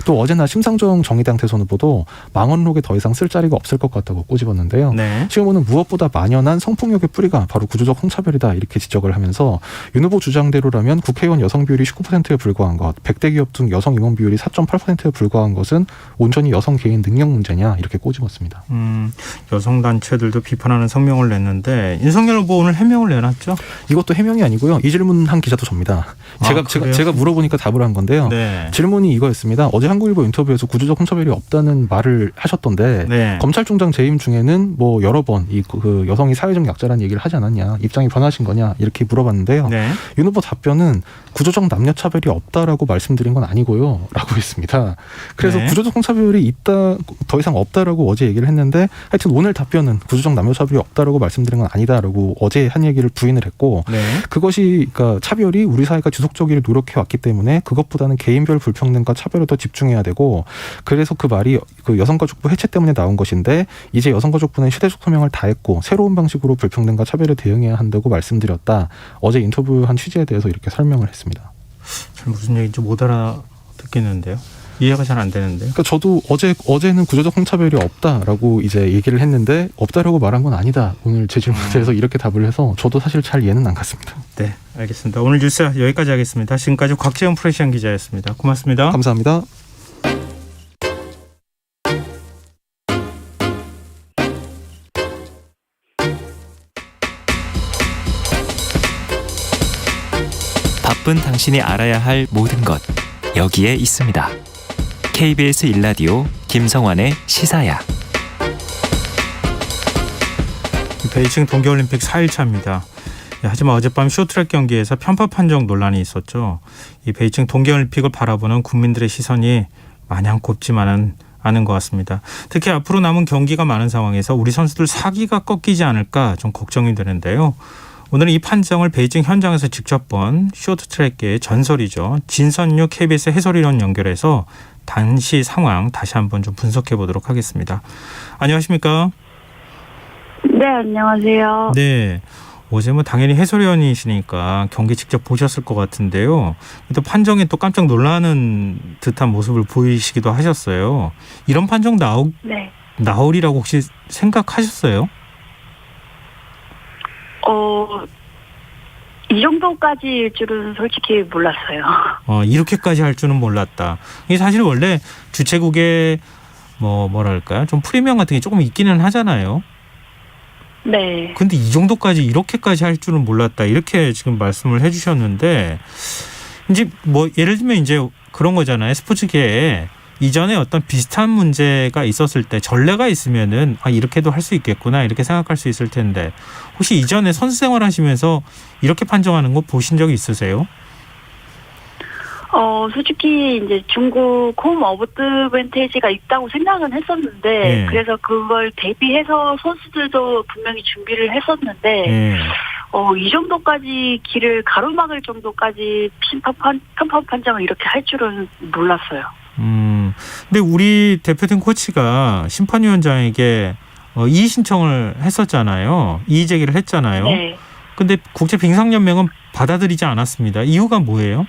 Speaker 4: 또 어제나 심상정 정의당 대선 후보도 망언록에 더 이상 쓸 자리가 없을 것 같다고 꼬집었는데요.
Speaker 2: 네.
Speaker 4: 시 후보는 무엇보다 만연한 성폭력의 뿌리가 바로 구조적 성차별이다 이렇게 지적을 하면서 윤 후보 주장대로라면 국회의원 여성 비율이 19%에 불과한 것, 100대 기업 등 여성 임원 비율이 4.8%에 불과한 것은 온전히 여성 개인 능력 문제냐 이렇게 꼬집었습니다.
Speaker 2: 여성 단체들도 비판하는 성명을 냈는데 윤석열 후보 오늘 해명을 내놨죠?
Speaker 4: 이것도 해명이 아니고요. 이 질문한 기자도 접니다. 제가 물어보니까 답을 한 건데요.
Speaker 2: 네.
Speaker 4: 질문이 이거였습니다. 어제 한국일보 인터뷰에서 구조적 성차별이 없다는 말을 하셨던데
Speaker 2: 네.
Speaker 4: 검찰총장 재임 중에는 뭐 여러 번 그 여성이 사회적 약자라는 얘기를 하지 않았냐, 입장이 변하신 거냐 이렇게 물어봤는데요.
Speaker 2: 네.
Speaker 4: 윤 후보 답변은 구조적 남녀 차별이 없다라고 말씀드린 건 아니고요라고 했습니다. 그래서
Speaker 2: 네.
Speaker 4: 구조적 성차별이 있다, 더 이상 없다라고 어제 얘기를 했는데 하여튼 오늘 답변은 구조적 남녀 차별이 없다라고 말씀드린 건 아니다라고 어제 한 얘기를 부인을 했고
Speaker 2: 네.
Speaker 4: 그것이 그러니까 차별이 우리 사회가 지속적으로 노력해 왔기 때문에 그것보다는 개인별 불평등과 차별에 더 집중해야 되고 그래서 그 말이 그 여성가족부 해체 때문에 나온 것인데 이제 여성가족부는 시대적 소명을 다했고 새로운 방식으로 불평등과 차별에 대응해야 한다고 말씀드렸다. 어제 인터뷰한 취지에 대해서 이렇게 설명을 했습니다.
Speaker 2: 잘 무슨 얘기인지 못 알아듣겠는데요. 이해가 잘 안 되는데요.
Speaker 4: 그러니까 저도 어제는 구조적 성차별이 없다라고 이제 얘기를 했는데 없다라고 말한 건 아니다. 오늘 제 질문에 대해서 이렇게 답을 해서 저도 사실 잘 이해는 안 갔습니다.
Speaker 2: 네, 알겠습니다. 오늘 뉴스 여기까지 하겠습니다. 지금까지 곽재현 프레시안 기자였습니다. 고맙습니다.
Speaker 4: 감사합니다.
Speaker 5: 바쁜 당신이 알아야 할 모든 것 여기에 있습니다. KBS 1라디오 김성환의 시사야.
Speaker 2: 베이징 동계올림픽 4일차입니다. 하지만 어젯밤 쇼트트랙 경기에서 편파 판정 논란이 있었죠. 이 베이징 동계올림픽을 바라보는 국민들의 시선이 마냥 곱지만은 않은 것 같습니다. 특히 앞으로 남은 경기가 많은 상황에서 우리 선수들 사기가 꺾이지 않을까 좀 걱정이 되는데요. 오늘은 이 판정을 베이징 현장에서 직접 본 쇼트트랙계의 전설이죠. 진선유 KBS 해설위원 연결해서 당시 상황 다시 한번 좀 분석해 보도록 하겠습니다. 안녕하십니까?
Speaker 6: 네, 안녕하세요.
Speaker 2: 네. 어제 뭐 당연히 해설위원이시니까 경기 직접 보셨을 것 같은데요. 또 판정에 또 깜짝 놀라는 듯한 모습을 보이시기도 하셨어요. 이런 판정
Speaker 6: 네.
Speaker 2: 나오리라고 혹시 생각하셨어요?
Speaker 6: 이 정도까지일 줄은 솔직히 몰랐어요.
Speaker 2: 이렇게까지 할 줄은 몰랐다. 이게 사실 원래 주최국에 뭐랄까요? 좀 프리미엄 같은 게 조금 있기는 하잖아요.
Speaker 6: 네.
Speaker 2: 근데 이 정도까지 이렇게까지 할 줄은 몰랐다. 이렇게 지금 말씀을 해 주셨는데 이제 뭐 예를 들면 이제 그런 거잖아요. 스포츠계에 이전에 어떤 비슷한 문제가 있었을 때 전례가 있으면은 이렇게도 할 수 있겠구나 이렇게 생각할 수 있을 텐데 혹시 이전에 선수 생활하시면서 이렇게 판정하는 거 보신 적이 있으세요?
Speaker 6: 솔직히 이제 중국 홈 어드밴티지가 있다고 생각은 했었는데
Speaker 2: 네.
Speaker 6: 그래서 그걸 대비해서 선수들도 분명히 준비를 했었는데
Speaker 2: 네.
Speaker 6: 이 정도까지 길을 가로막을 정도까지 편파 판정을 이렇게 할 줄은 몰랐어요.
Speaker 2: 근데 우리 대표팀 코치가 심판위원장에게 이의 신청을 했었잖아요. 이의 제기를 했잖아요.
Speaker 6: 네.
Speaker 2: 근데 국제빙상연맹은 받아들이지 않았습니다. 이유가 뭐예요?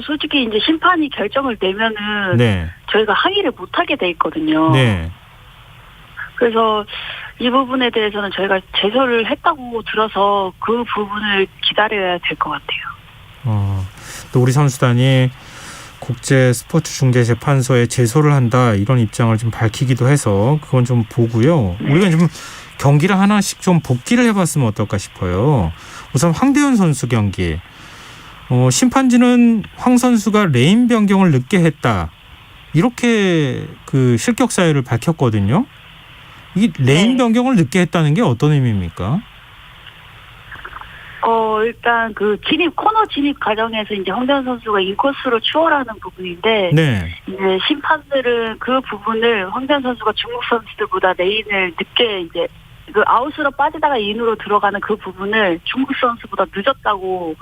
Speaker 6: 솔직히 이제 심판이 결정을 내면은
Speaker 2: 네.
Speaker 6: 저희가 항의를 못 하게 돼 있거든요.
Speaker 2: 네.
Speaker 6: 그래서 이 부분에 대해서는 저희가 제소를 했다고 들어서 그 부분을 기다려야 될 것 같아요.
Speaker 2: 또 우리 선수단이 국제 스포츠 중재 재판소에 제소를 한다 이런 입장을 좀 밝히기도 해서 그건 좀 보고요. 우리가 좀 경기를 하나씩 좀 복기를 해봤으면 어떨까 싶어요. 우선 황대현 선수 경기. 심판진은 황 선수가 레인 변경을 늦게 했다. 이렇게 그 실격 사유를 밝혔거든요. 이 레인
Speaker 6: 네.
Speaker 2: 변경을 늦게 했다는 게 어떤 의미입니까?
Speaker 6: 일단 그 코너 진입 과정에서 이제 황대현 선수가 인코스로 추월하는 부분인데,
Speaker 2: 네.
Speaker 6: 이제 심판들은 그 부분을 황대현 선수가 중국 선수들보다 레인을 늦게 이제 그 아웃으로 빠지다가 인으로 들어가는 그 부분을 중국 선수보다 늦었다고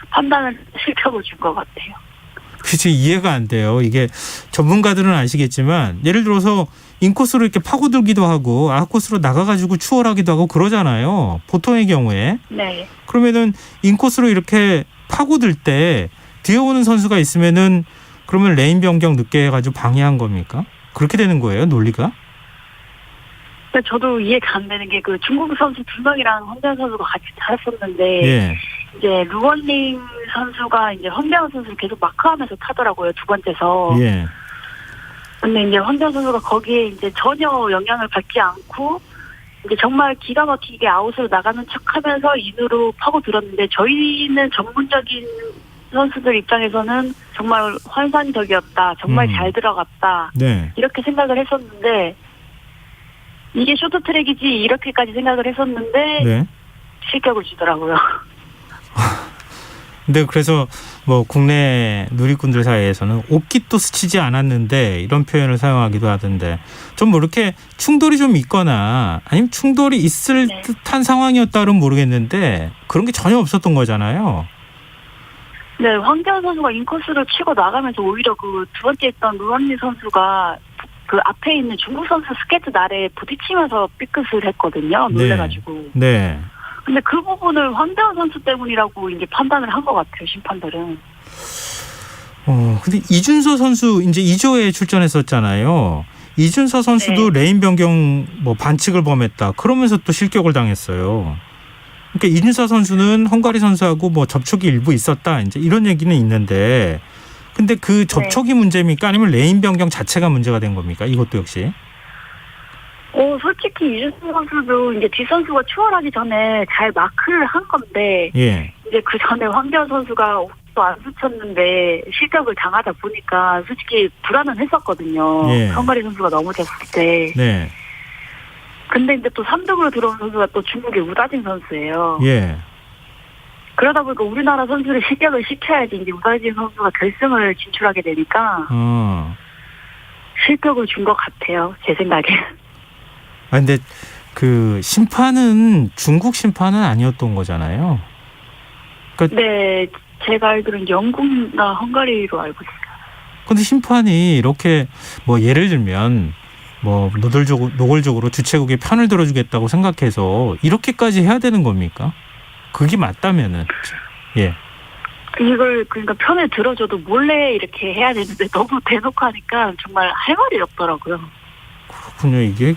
Speaker 6: 판단을 실격을 준 것 같아요.
Speaker 2: 그치, 이해가 안 돼요. 이게 전문가들은 아시겠지만 예를 들어서 인코스로 이렇게 파고들기도 하고 아웃코스로 나가가지고 추월하기도 하고 그러잖아요. 보통의 경우에.
Speaker 6: 네.
Speaker 2: 그러면은 인코스로 이렇게 파고들 때 뒤에 오는 선수가 있으면은 그러면 레인 변경 늦게 해가지고 방해한 겁니까? 그렇게 되는 거예요, 논리가?
Speaker 6: 근데 저도 이해가 안 되는 게 그 중국 선수 2명이랑 황대현 선수가 같이 타셨었는데,
Speaker 2: 예.
Speaker 6: 이제 루원링 선수가 이제 황대현 선수를 계속 마크하면서 타더라고요, 두 번째서.
Speaker 2: 예.
Speaker 6: 근데 이제 황대현 선수가 거기에 이제 전혀 영향을 받지 않고 이제 정말 기가 막히게 아웃으로 나가는 척하면서 인으로 파고 들었는데, 저희는 전문적인 선수들 입장에서는 정말 환상적이었다, 정말 잘 들어갔다,
Speaker 2: 네.
Speaker 6: 이렇게 생각을 했었는데, 이게 쇼트트랙이지 이렇게까지 생각을 했었는데
Speaker 2: 네.
Speaker 6: 실격을 주더라고요.
Speaker 2: 근데 그래서 뭐 국내 누리꾼들 사이에서는 옷깃도 스치지 않았는데 이런 표현을 사용하기도 하던데, 좀 뭐 이렇게 충돌이 좀 있거나 아니면 충돌이 있을
Speaker 6: 네.
Speaker 2: 듯한 상황이었다는 모르겠는데 그런 게 전혀 없었던 거잖아요.
Speaker 6: 네, 황대현 선수가 인코스를 치고 나가면서 오히려 그 두 번째 있던 루원리 선수가 그 앞에 있는 중국 선수 스케이트 날에 부딪히면서 삐끗을 했거든요. 놀래가지고.
Speaker 2: 네.
Speaker 6: 근데 그 부분을 황대현 선수 때문이라고 이제 판단을 한 것 같아요, 심판들은.
Speaker 2: 근데 이준서 선수 이제 2조에 출전했었잖아요. 이준서 선수도
Speaker 6: 네.
Speaker 2: 레인 변경 뭐 반칙을 범했다. 그러면서 또 실격을 당했어요. 그러니까 이준서 선수는 헝가리 선수하고 뭐 접촉이 일부 있었다. 이제 이런 얘기는 있는데, 근데 그 접촉이 문제입니까? 아니면 레인 변경 자체가 문제가 된 겁니까? 이것도 역시.
Speaker 6: 솔직히 이준수 선수도 이제 뒷 선수가 추월하기 전에 잘 마크를 한 건데,
Speaker 2: 예.
Speaker 6: 이제 그 전에 황대현 선수가 옷도 안 붙였는데 실격을 당하다 보니까 솔직히 불안은 했었거든요.
Speaker 2: 예.
Speaker 6: 헝가리 선수가 넘어졌을 때.
Speaker 2: 네.
Speaker 6: 근데 이제 또 3등으로 들어온 선수가 또 중국의 우다진 선수예요.
Speaker 2: 예.
Speaker 6: 그러다 보니까 우리나라 선수를 실격을 시켜야지 이제 우다진 선수가 결승을 진출하게 되니까 실격을 준 것 같아요, 제 생각에.
Speaker 2: 근데 그 심판은 중국 심판은 아니었던 거잖아요.
Speaker 6: 네, 제가 알기로는 영국이나 헝가리로 알고 있어요.
Speaker 2: 근데 심판이 이렇게 뭐 예를 들면 뭐 노골적으로 주최국의 편을 들어주겠다고 생각해서 이렇게까지 해야 되는 겁니까? 그게 맞다면은. 예.
Speaker 6: 이걸 그러니까 편을 들어줘도 몰래 이렇게 해야 되는데 너무 대놓고 하니까 정말 할 말이 없더라고요.
Speaker 2: 그렇군요. 이게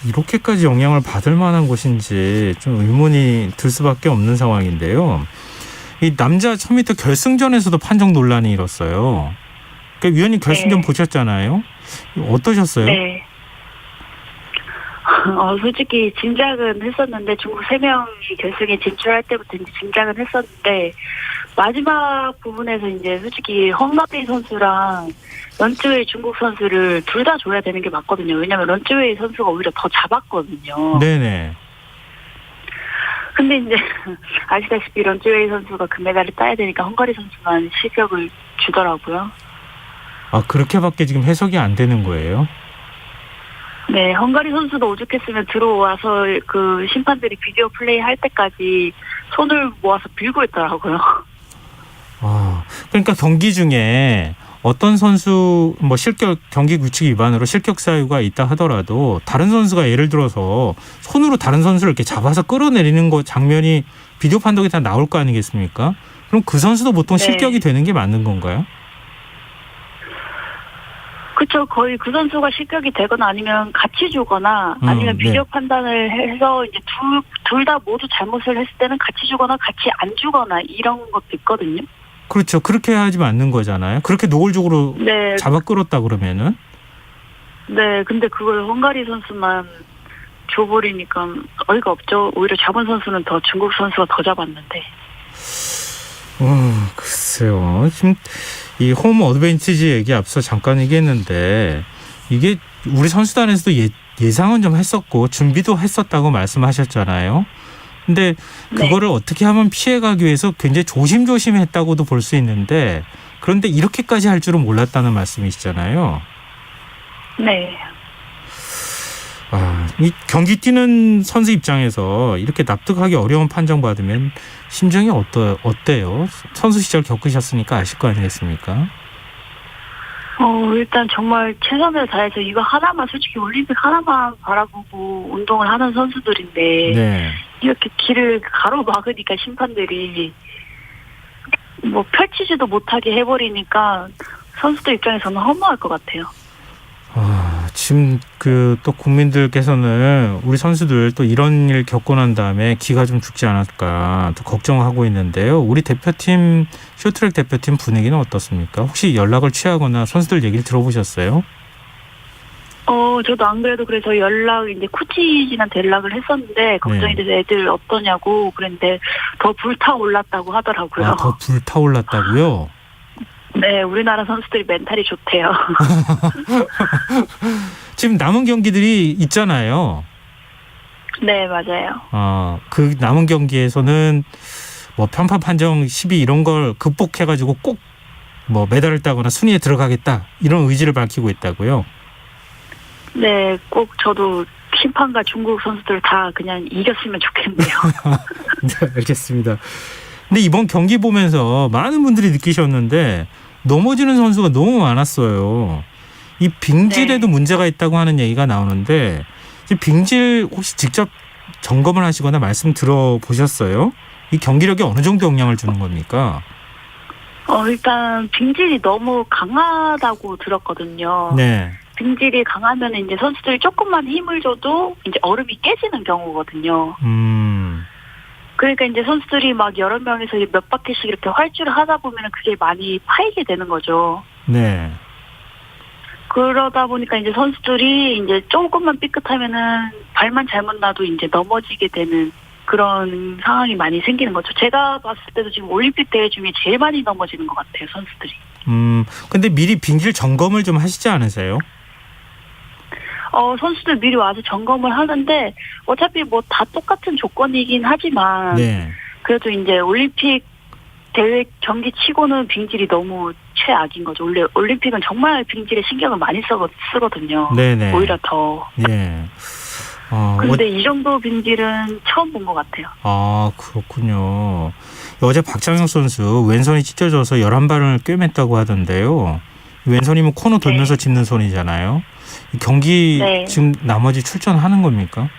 Speaker 2: 이렇게까지 영향을 받을 만한 것인지 좀 의문이 들 수밖에 없는 상황인데요. 이 남자 1000m 결승전에서도 판정 논란이 일었어요. 그러니까 위원님 결승전
Speaker 6: 네.
Speaker 2: 보셨잖아요. 어떠셨어요?
Speaker 6: 네. 솔직히 짐작은 했었는데, 중국 3명이 결승에 진출할 때부터 이제 짐작은 했었는데, 마지막 부분에서 이제 솔직히 헝가리 선수랑 런쯔웨이 중국 선수를 둘 다 줘야 되는 게 맞거든요. 왜냐면 런쯔웨이 선수가 오히려 더 잡았거든요.
Speaker 2: 네네.
Speaker 6: 근데 이제 아시다시피 런쯔웨이 선수가 금메달을 따야 되니까 헝가리 선수만 실격을 주더라고요.
Speaker 2: 그렇게밖에 지금 해석이 안 되는 거예요?
Speaker 6: 네, 헝가리 선수도 오죽했으면 들어와서 그 심판들이 비디오 플레이 할 때까지 손을 모아서 빌고 있더라고요.
Speaker 2: 그러니까 경기 중에 어떤 선수 뭐 실격 경기 규칙 위반으로 실격 사유가 있다 하더라도 다른 선수가 예를 들어서 손으로 다른 선수를 이렇게 잡아서 끌어내리는 거 장면이 비디오 판독에 다 나올 거 아니겠습니까? 그럼 그 선수도 보통
Speaker 6: 네.
Speaker 2: 실격이 되는 게 맞는 건가요?
Speaker 6: 그렇죠. 거의 그 선수가 실격이 되거나 아니면 같이 주거나 아니면 비디오
Speaker 2: 네.
Speaker 6: 판단을 해서 이제 둘 다 모두 잘못을 했을 때는 같이 주거나 같이 안 주거나 이런 것도 있거든요.
Speaker 2: 그렇죠. 그렇게 해야지 맞는 거잖아요. 그렇게 노골적으로
Speaker 6: 네.
Speaker 2: 잡아 끌었다 그러면은.
Speaker 6: 네. 근데 그걸 헝가리 선수만 줘버리니까 어이가 없죠. 오히려 잡은 선수는 더 중국 선수가 더 잡았는데.
Speaker 2: 글쎄요. 지금 이 홈 어드밴티지 얘기 앞서 잠깐 얘기했는데 이게 우리 선수단에서도 예상은 좀 했었고 준비도 했었다고 말씀하셨잖아요. 근데 그거를 어떻게 하면 피해가기 위해서 굉장히 조심조심했다고도 볼 수 있는데 그런데 이렇게까지 할 줄은 몰랐다는 말씀이시잖아요.
Speaker 6: 네.
Speaker 2: 이 경기 뛰는 선수 입장에서 이렇게 납득하기 어려운 판정 받으면 심정이 어때요? 선수 시절 겪으셨으니까 아실 거 아니겠습니까?
Speaker 6: 일단 정말 최선을 다해서 이거 하나만 솔직히 올림픽 하나만 바라보고 운동을 하는 선수들인데
Speaker 2: 네.
Speaker 6: 이렇게 길을 가로막으니까 심판들이 뭐 펼치지도 못하게 해버리니까 선수들 입장에서는 허무할 것 같아요.
Speaker 2: 지금 또 국민들께서는 우리 선수들 또 이런 일 겪고 난 다음에 기가 좀 죽지 않을까 또 걱정하고 있는데요. 우리 대표팀 쇼트트랙 대표팀 분위기는 어떻습니까? 혹시 연락을 취하거나 선수들 얘기를 들어보셨어요?
Speaker 6: 저도 안 그래도 그래서 이제 코치진한테 연락을 했었는데 걱정이 돼서 애들 어떠냐고 그랬는데 더 불타올랐다고 하더라고요.
Speaker 2: 더 불타올랐다고요?
Speaker 6: 네, 우리나라 선수들이 멘탈이 좋대요.
Speaker 2: 지금 남은 경기들이 있잖아요.
Speaker 6: 네, 맞아요.
Speaker 2: 그 남은 경기에서는 뭐 편파 판정 시비 이런 걸 극복해가지고 꼭 뭐 메달을 따거나 순위에 들어가겠다 이런 의지를 밝히고 있다고요.
Speaker 6: 네, 꼭 저도 심판과 중국 선수들 다 그냥 이겼으면 좋겠네요.
Speaker 2: 네, 알겠습니다. 근데 이번 경기 보면서 많은 분들이 느끼셨는데 넘어지는 선수가 너무 많았어요. 이 빙질에도 문제가 있다고 하는 얘기가 나오는데 이 빙질 혹시 직접 점검을 하시거나 말씀 들어보셨어요? 이 경기력에 어느 정도 영향을 주는 겁니까?
Speaker 6: 일단 빙질이 너무 강하다고 들었거든요.
Speaker 2: 네.
Speaker 6: 빙질이 강하면 이제 선수들이 조금만 힘을 줘도 이제 얼음이 깨지는 경우거든요. 그러니까 이제 선수들이 막 여러 명이서 몇 바퀴씩 이렇게 활주를 하다 보면 그게 많이 파이게 되는 거죠.
Speaker 2: 네.
Speaker 6: 그러다 보니까 이제 선수들이 이제 조금만 삐끗하면은 발만 잘못 놔도 이제 넘어지게 되는 그런 상황이 많이 생기는 거죠. 제가 봤을 때도 지금 올림픽 대회 중에 제일 많이 넘어지는 것 같아요, 선수들이.
Speaker 2: 근데 미리 빙질 점검을 좀 하시지 않으세요?
Speaker 6: 선수들 미리 와서 점검을 하는데 어차피 뭐 다 똑같은 조건이긴 하지만
Speaker 2: 네.
Speaker 6: 그래도 이제 올림픽 대회 경기 치고는 빙질이 너무 최악인 거죠. 원래 올림픽은 정말 빙질에 신경을 많이 쓰거든요.
Speaker 2: 네네.
Speaker 6: 오히려 더.
Speaker 2: 네.
Speaker 6: 근데 이 정도 빙질은 처음 본 것 같아요.
Speaker 2: 그렇군요. 어제 박장혁 선수 왼손이 찢어져서 11발을 꿰맸다고 하던데요. 왼손이면 코너 돌면서 짚는 손이잖아요. 이 경기 지금 나머지 출전하는 겁니까?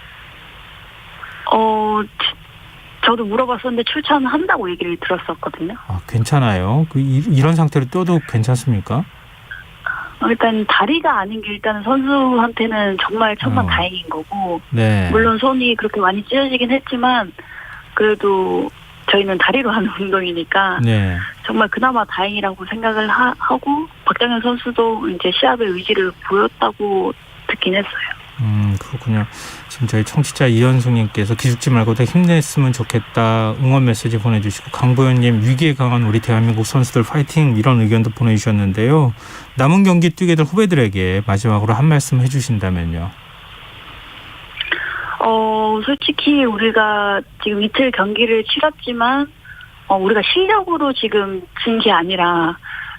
Speaker 6: 저도 물어봤었는데 출전한다고 얘기를 들었었거든요.
Speaker 2: 괜찮아요. 이런 상태로 뛰어도 괜찮습니까?
Speaker 6: 일단 다리가 아닌 게 일단은 선수한테는 정말 천만다행인 거고
Speaker 2: 네.
Speaker 6: 물론 손이 그렇게 많이 찢어지긴 했지만 그래도 저희는 다리로 하는 운동이니까
Speaker 2: 네.
Speaker 6: 정말 그나마 다행이라고 생각을 하고 박장현 선수도 이제 시합의 의지를 보였다고 듣긴 했어요.
Speaker 2: 그렇군요. 지금 저희 청취자 이현숙님께서 기죽지 말고 더 힘냈으면 좋겠다 응원 메시지 보내주시고 강보현님 위기에 강한 우리 대한민국 선수들 파이팅 이런 의견도 보내주셨는데요. 남은 경기 뛰게 될 후배들에게 마지막으로 한 말씀 해주신다면요.
Speaker 6: 솔직히 우리가 지금 이틀 경기를 치렀지만 우리가 실력으로 지금 진 게 아니라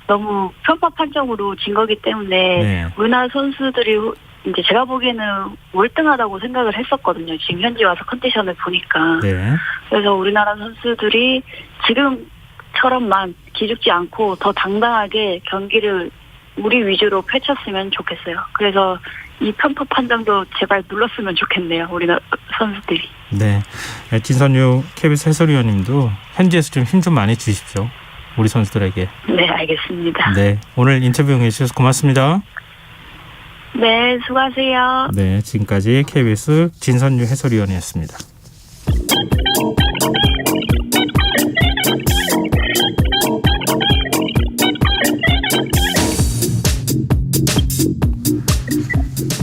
Speaker 6: 너무 편파 판정으로 진 거기 때문에 우리나라 선수들이 이제 제가 보기에는 월등하다고 생각을 했었거든요. 지금 현지 와서 컨디션을 보니까.
Speaker 2: 네.
Speaker 6: 그래서 우리나라 선수들이 지금처럼만 기죽지 않고 더 당당하게 경기를 우리 위주로 펼쳤으면 좋겠어요. 그래서 이 편파 판정도 제발 눌렀으면 좋겠네요. 우리나라 선수들이.
Speaker 2: 네. 진선유 KBS 해설위원님도 현지에서 좀 힘 좀 많이 주십시오. 우리 선수들에게.
Speaker 6: 네, 알겠습니다.
Speaker 2: 네. 오늘 인터뷰 응해주셔서 고맙습니다.
Speaker 6: 네, 수고하세요.
Speaker 2: 네, 지금까지 KBS 진선유 해설위원이었습니다.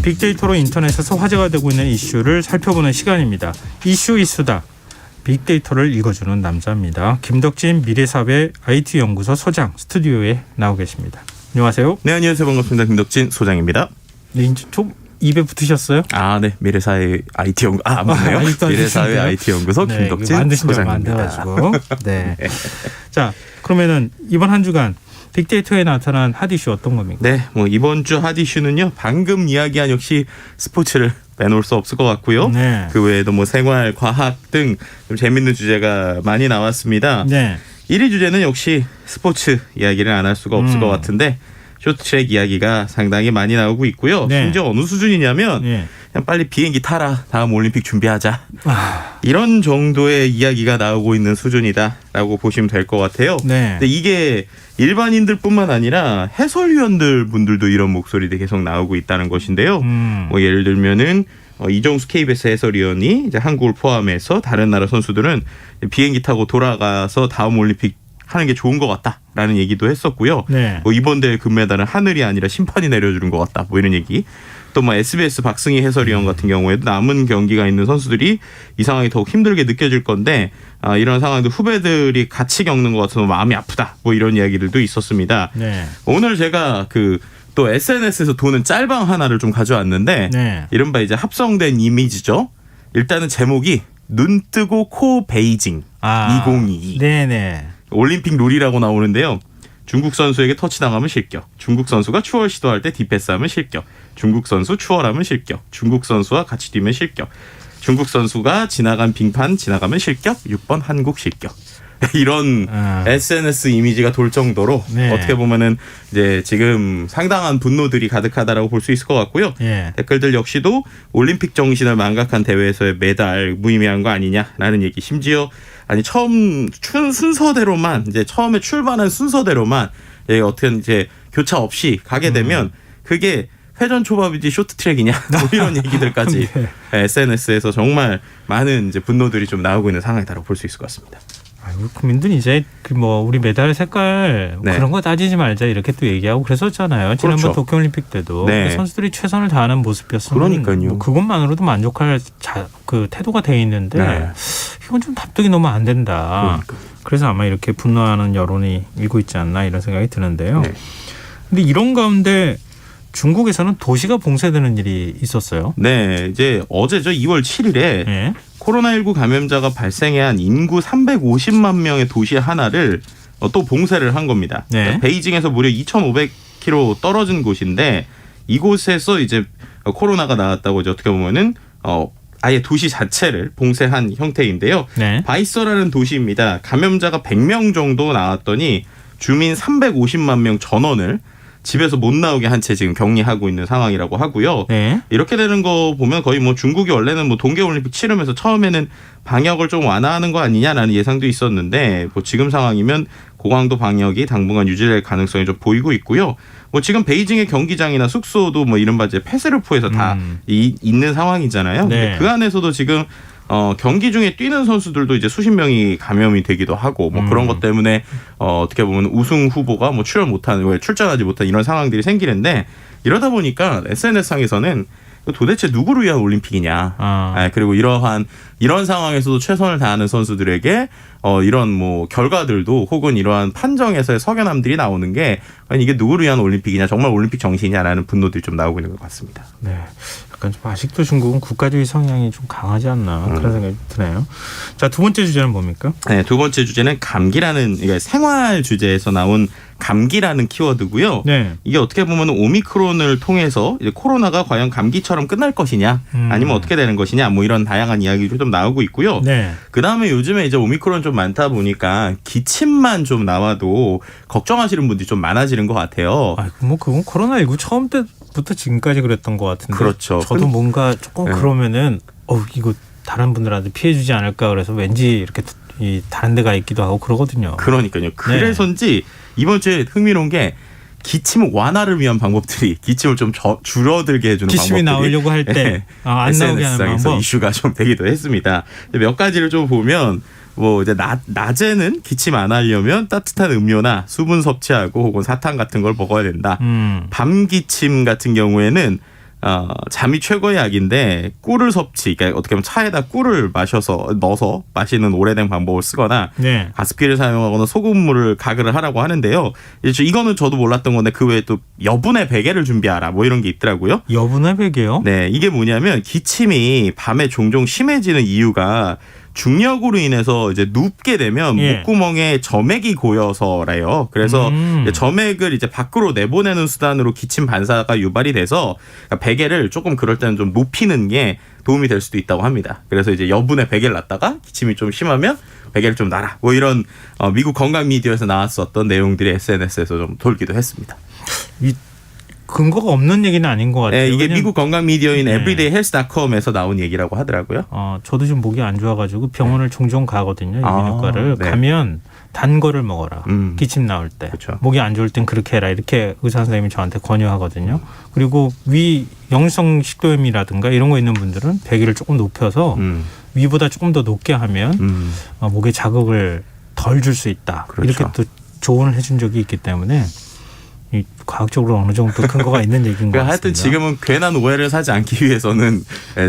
Speaker 2: 빅데이터로 인터넷에서 화제가 되고 있는 이슈를 살펴보는 시간입니다. 이슈다. 빅데이터를 읽어주는 남자입니다. 김덕진 미래사회 IT연구소 소장 스튜디오에 나오 계십니다. 안녕하세요.
Speaker 7: 네, 안녕하세요. 반갑습니다. 김덕진 소장입니다.
Speaker 2: 네, 좀 입에 붙으셨어요?
Speaker 7: 아, 네. 미래사회 IT 연구 안 맞네요.
Speaker 2: 아직도 안
Speaker 7: 미래사회
Speaker 2: 되시는데요?
Speaker 7: IT 연구소
Speaker 2: 네,
Speaker 7: 김덕진
Speaker 2: 만드신 지 얼마 안
Speaker 7: 소장입니다.
Speaker 2: 돼가지고. 네. 자, 그러면은 이번 한 주간 빅데이터에 나타난 핫 이슈 어떤 겁니까?
Speaker 7: 네, 뭐 이번 주 핫 이슈는요. 방금 이야기한 역시 스포츠를 빼놓을 수 없을 것 같고요.
Speaker 2: 네.
Speaker 7: 그 외에도 뭐 생활, 과학 등 좀 재밌는 주제가 많이 나왔습니다.
Speaker 2: 네.
Speaker 7: 1위 주제는 역시 스포츠 이야기를 안 할 수가 없을 것 같은데 쇼트트랙 이야기가 상당히 많이 나오고 있고요.
Speaker 2: 네.
Speaker 7: 심지어 어느 수준이냐면
Speaker 2: 네.
Speaker 7: 그냥 빨리 비행기 타라. 다음 올림픽 준비하자.
Speaker 2: 아,
Speaker 7: 이런 정도의 이야기가 나오고 있는 수준이다라고 보시면 될 것 같아요.
Speaker 2: 네.
Speaker 7: 근데 이게 일반인들뿐만 아니라 해설위원들 분들도 이런 목소리들이 계속 나오고 있다는 것인데요. 뭐 예를 들면은 이정수 KBS 해설위원이 이제 한국을 포함해서 다른 나라 선수들은 비행기 타고 돌아가서 다음 올림픽 하는 게 좋은 것 같다라는 얘기도 했었고요.
Speaker 2: 네.
Speaker 7: 뭐 이번 대회 금메달은 하늘이 아니라 심판이 내려주는 것 같다. 뭐 이런 얘기. 또 뭐 SBS 박승희 해설위원 같은 경우에도 남은 경기가 있는 선수들이 이 상황이 더욱 힘들게 느껴질 건데 이런 상황도 후배들이 같이 겪는 것 같아서 마음이 아프다. 뭐 이런 이야기들도 있었습니다.
Speaker 2: 네.
Speaker 7: 오늘 제가 또 SNS에서 도는 짤방 하나를 좀 가져왔는데
Speaker 2: 네.
Speaker 7: 이른바 이제 합성된 이미지죠. 일단은 제목이 눈 뜨고 코 베이징 2022.
Speaker 2: 네네.
Speaker 7: 올림픽 룰이라고 나오는데요. 중국 선수에게 터치당하면 실격. 중국 선수가 추월 시도할 때 뒷패스하면 실격. 중국 선수 추월하면 실격. 중국 선수와 같이 뛰면 실격. 중국 선수가 지나간 빙판 지나가면 실격. 6번 한국 실격. 이런 SNS 이미지가 돌 정도로
Speaker 2: 네.
Speaker 7: 어떻게 보면은 이제 지금 상당한 분노들이 가득하다라고 볼 수 있을 것 같고요.
Speaker 2: 예.
Speaker 7: 댓글들 역시도 올림픽 정신을 망각한 대회에서의 메달 무의미한 거 아니냐라는 얘기. 심지어 아니 처음 순서대로만 이제 처음에 출발한 순서대로만 어떻게 이제 교차 없이 가게 되면 그게 회전 초밥이지 쇼트트랙이냐 뭐 이런 얘기들까지
Speaker 2: 네.
Speaker 7: SNS에서 정말 많은 이제 분노들이 좀 나오고 있는 상황이다라고 볼 수 있을 것 같습니다.
Speaker 2: 우리 국민들은 이제 우리 메달 색깔
Speaker 7: 네.
Speaker 2: 그런 거 따지지 말자 이렇게 또 얘기하고 그랬었잖아요. 지난번
Speaker 7: 그렇죠.
Speaker 2: 도쿄올림픽 때도
Speaker 7: 네.
Speaker 2: 선수들이 최선을 다하는 모습이었으면
Speaker 7: 그러니까요.
Speaker 2: 뭐 그것만으로도 만족할 그 태도가 돼 있는데
Speaker 7: 네.
Speaker 2: 이건 좀 납득이 너무 안 된다.
Speaker 7: 그러니까요.
Speaker 2: 그래서 아마 이렇게 분노하는 여론이 일고 있지 않나 이런 생각이 드는데요.
Speaker 7: 네.
Speaker 2: 근데 이런 가운데 중국에서는 도시가 봉쇄되는 일이 있었어요.
Speaker 7: 네, 이제 어제죠. 2월 7일에
Speaker 2: 네.
Speaker 7: 코로나19 감염자가 발생해 한 인구 350만 명의 도시 하나를 또 봉쇄를 한 겁니다.
Speaker 2: 네.
Speaker 7: 그러니까 베이징에서 무려 2,500km 떨어진 곳인데 이곳에서 이제 코로나가 나왔다고 이제 어떻게 보면은 아예 도시 자체를 봉쇄한 형태인데요.
Speaker 2: 네.
Speaker 7: 바이서라는 도시입니다. 감염자가 100명 정도 나왔더니 주민 350만 명 전원을 집에서 못 나오게 한 채 지금 격리하고 있는 상황이라고 하고요.
Speaker 2: 네.
Speaker 7: 이렇게 되는 거 보면 거의 뭐 중국이 원래는 뭐 동계올림픽 치르면서 처음에는 방역을 좀 완화하는 거 아니냐라는 예상도 있었는데 뭐 지금 상황이면 고강도 방역이 당분간 유지될 가능성이 좀 보이고 있고요. 뭐 지금 베이징의 경기장이나 숙소도 뭐 이른바 이제 폐쇄르포에서 다 있는 상황이잖아요.
Speaker 2: 네.
Speaker 7: 근데 그 안에서도 지금 경기 중에 뛰는 선수들도 이제 수십 명이 감염이 되기도 하고 뭐 그런 것 때문에 어떻게 보면 우승 후보가 뭐 출전하지 못한 이런 상황들이 생기는데 이러다 보니까 SNS상에서는 도대체 누구를 위한 올림픽이냐. 그리고 이런 상황에서도 최선을 다하는 선수들에게 이런 뭐 결과들도 혹은 이러한 판정에서의 석연함들이 나오는 게 아니 이게 누구를 위한 올림픽이냐 정말 올림픽 정신이냐라는 분노들이 좀 나오고 있는 것 같습니다.
Speaker 2: 네. 약간 좀 아직도 중국은 국가주의 성향이 좀 강하지 않나 그런 생각이 드네요. 자, 두 번째 주제는 뭡니까?
Speaker 7: 네, 두 번째 주제는 감기라는 이게 생활 주제에서 나온 감기라는 키워드고요.
Speaker 2: 네.
Speaker 7: 이게 어떻게 보면 오미크론을 통해서 이제 코로나가 과연 감기처럼 끝날 것이냐 아니면 어떻게 되는 것이냐 뭐 이런 다양한 이야기도 좀 나오고 있고요.
Speaker 2: 네.
Speaker 7: 그다음에 요즘에 이제 오미크론 좀 많다 보니까 기침만 좀 나와도 걱정하시는 분들이 좀 많아지는 것 같아요.
Speaker 2: 뭐 그건 코로나19 처음 때부터 지금까지 그랬던 것 같은데.
Speaker 7: 그렇죠.
Speaker 2: 저도 뭔가 조금
Speaker 7: 네.
Speaker 2: 그러면은 이거 다른 분들한테 피해 주지 않을까 그래서 왠지 이렇게 다른 데가 있기도 하고 그러거든요.
Speaker 7: 그러니까요. 그래서인지 이번 주에 흥미로운 게 기침 완화를 위한 방법들이 기침을 좀 줄어들게 해주는
Speaker 2: 기침이
Speaker 7: 방법들이
Speaker 2: 나오려고 할 때 안 나오게 하는
Speaker 7: SNS상에서
Speaker 2: 방법.
Speaker 7: 이슈가 좀 되기도 했습니다. 몇 가지를 좀 보면 뭐 이제 낮에는 기침 안 하려면 따뜻한 음료나 수분 섭취하고 혹은 사탕 같은 걸 먹어야 된다. 밤 기침 같은 경우에는 잠이 최고의 약인데 꿀을 섭취, 그러니까 어떻게 보면 차에다 꿀을 넣어서 마시는 오래된 방법을 쓰거나
Speaker 2: 네.
Speaker 7: 가습기를 사용하거나 소금물을 가글을 하라고 하는데요. 이거는 저도 몰랐던 건데 그 외에 또 여분의 베개를 준비하라 뭐 이런 게 있더라고요.
Speaker 2: 여분의 베개요?
Speaker 7: 네, 이게 뭐냐면 기침이 밤에 종종 심해지는 이유가 중력으로 인해서 이제 눕게 되면
Speaker 2: 예.
Speaker 7: 목구멍에 점액이 고여서래요. 그래서 점액을 이제 밖으로 내보내는 수단으로 기침 반사가 유발이 돼서 베개를 조금 그럴 때는 좀 높이는 게 도움이 될 수도 있다고 합니다. 그래서 이제 여분의 베개를 놨다가 기침이 좀 심하면 베개를 좀 놔라. 뭐 이런 미국 건강 미디어에서 나왔었던 내용들이 SNS에서 좀 돌기도 했습니다.
Speaker 2: 이 근거가 없는 얘기는 아닌 것 같아요.
Speaker 7: 네, 이게
Speaker 2: 왜냐면,
Speaker 7: 미국 건강 미디어인
Speaker 2: 네.
Speaker 7: everydayhealth.com에서 나온 얘기라고 하더라고요.
Speaker 2: 저도 지금 목이 안 좋아가지고 병원을 종종 가거든요. 이비인후과를
Speaker 7: 네.
Speaker 2: 가면 단 거를 먹어라. 기침 나올 때.
Speaker 7: 그쵸.
Speaker 2: 목이 안 좋을 땐 그렇게 해라. 이렇게 의사 선생님이 저한테 권유하거든요. 그리고 위 역류성 식도염이라든가 이런 거 있는 분들은 베개를 조금 높여서 위보다 조금 더 높게 하면 목에 자극을 덜 줄 수 있다.
Speaker 7: 그렇죠.
Speaker 2: 이렇게 또 조언을 해준 적이 있기 때문에 이 과학적으로 어느 정도 근거가 있는 얘기인 것 같습니다.
Speaker 7: 하여튼 지금은 괜한 오해를 사지 않기 위해서는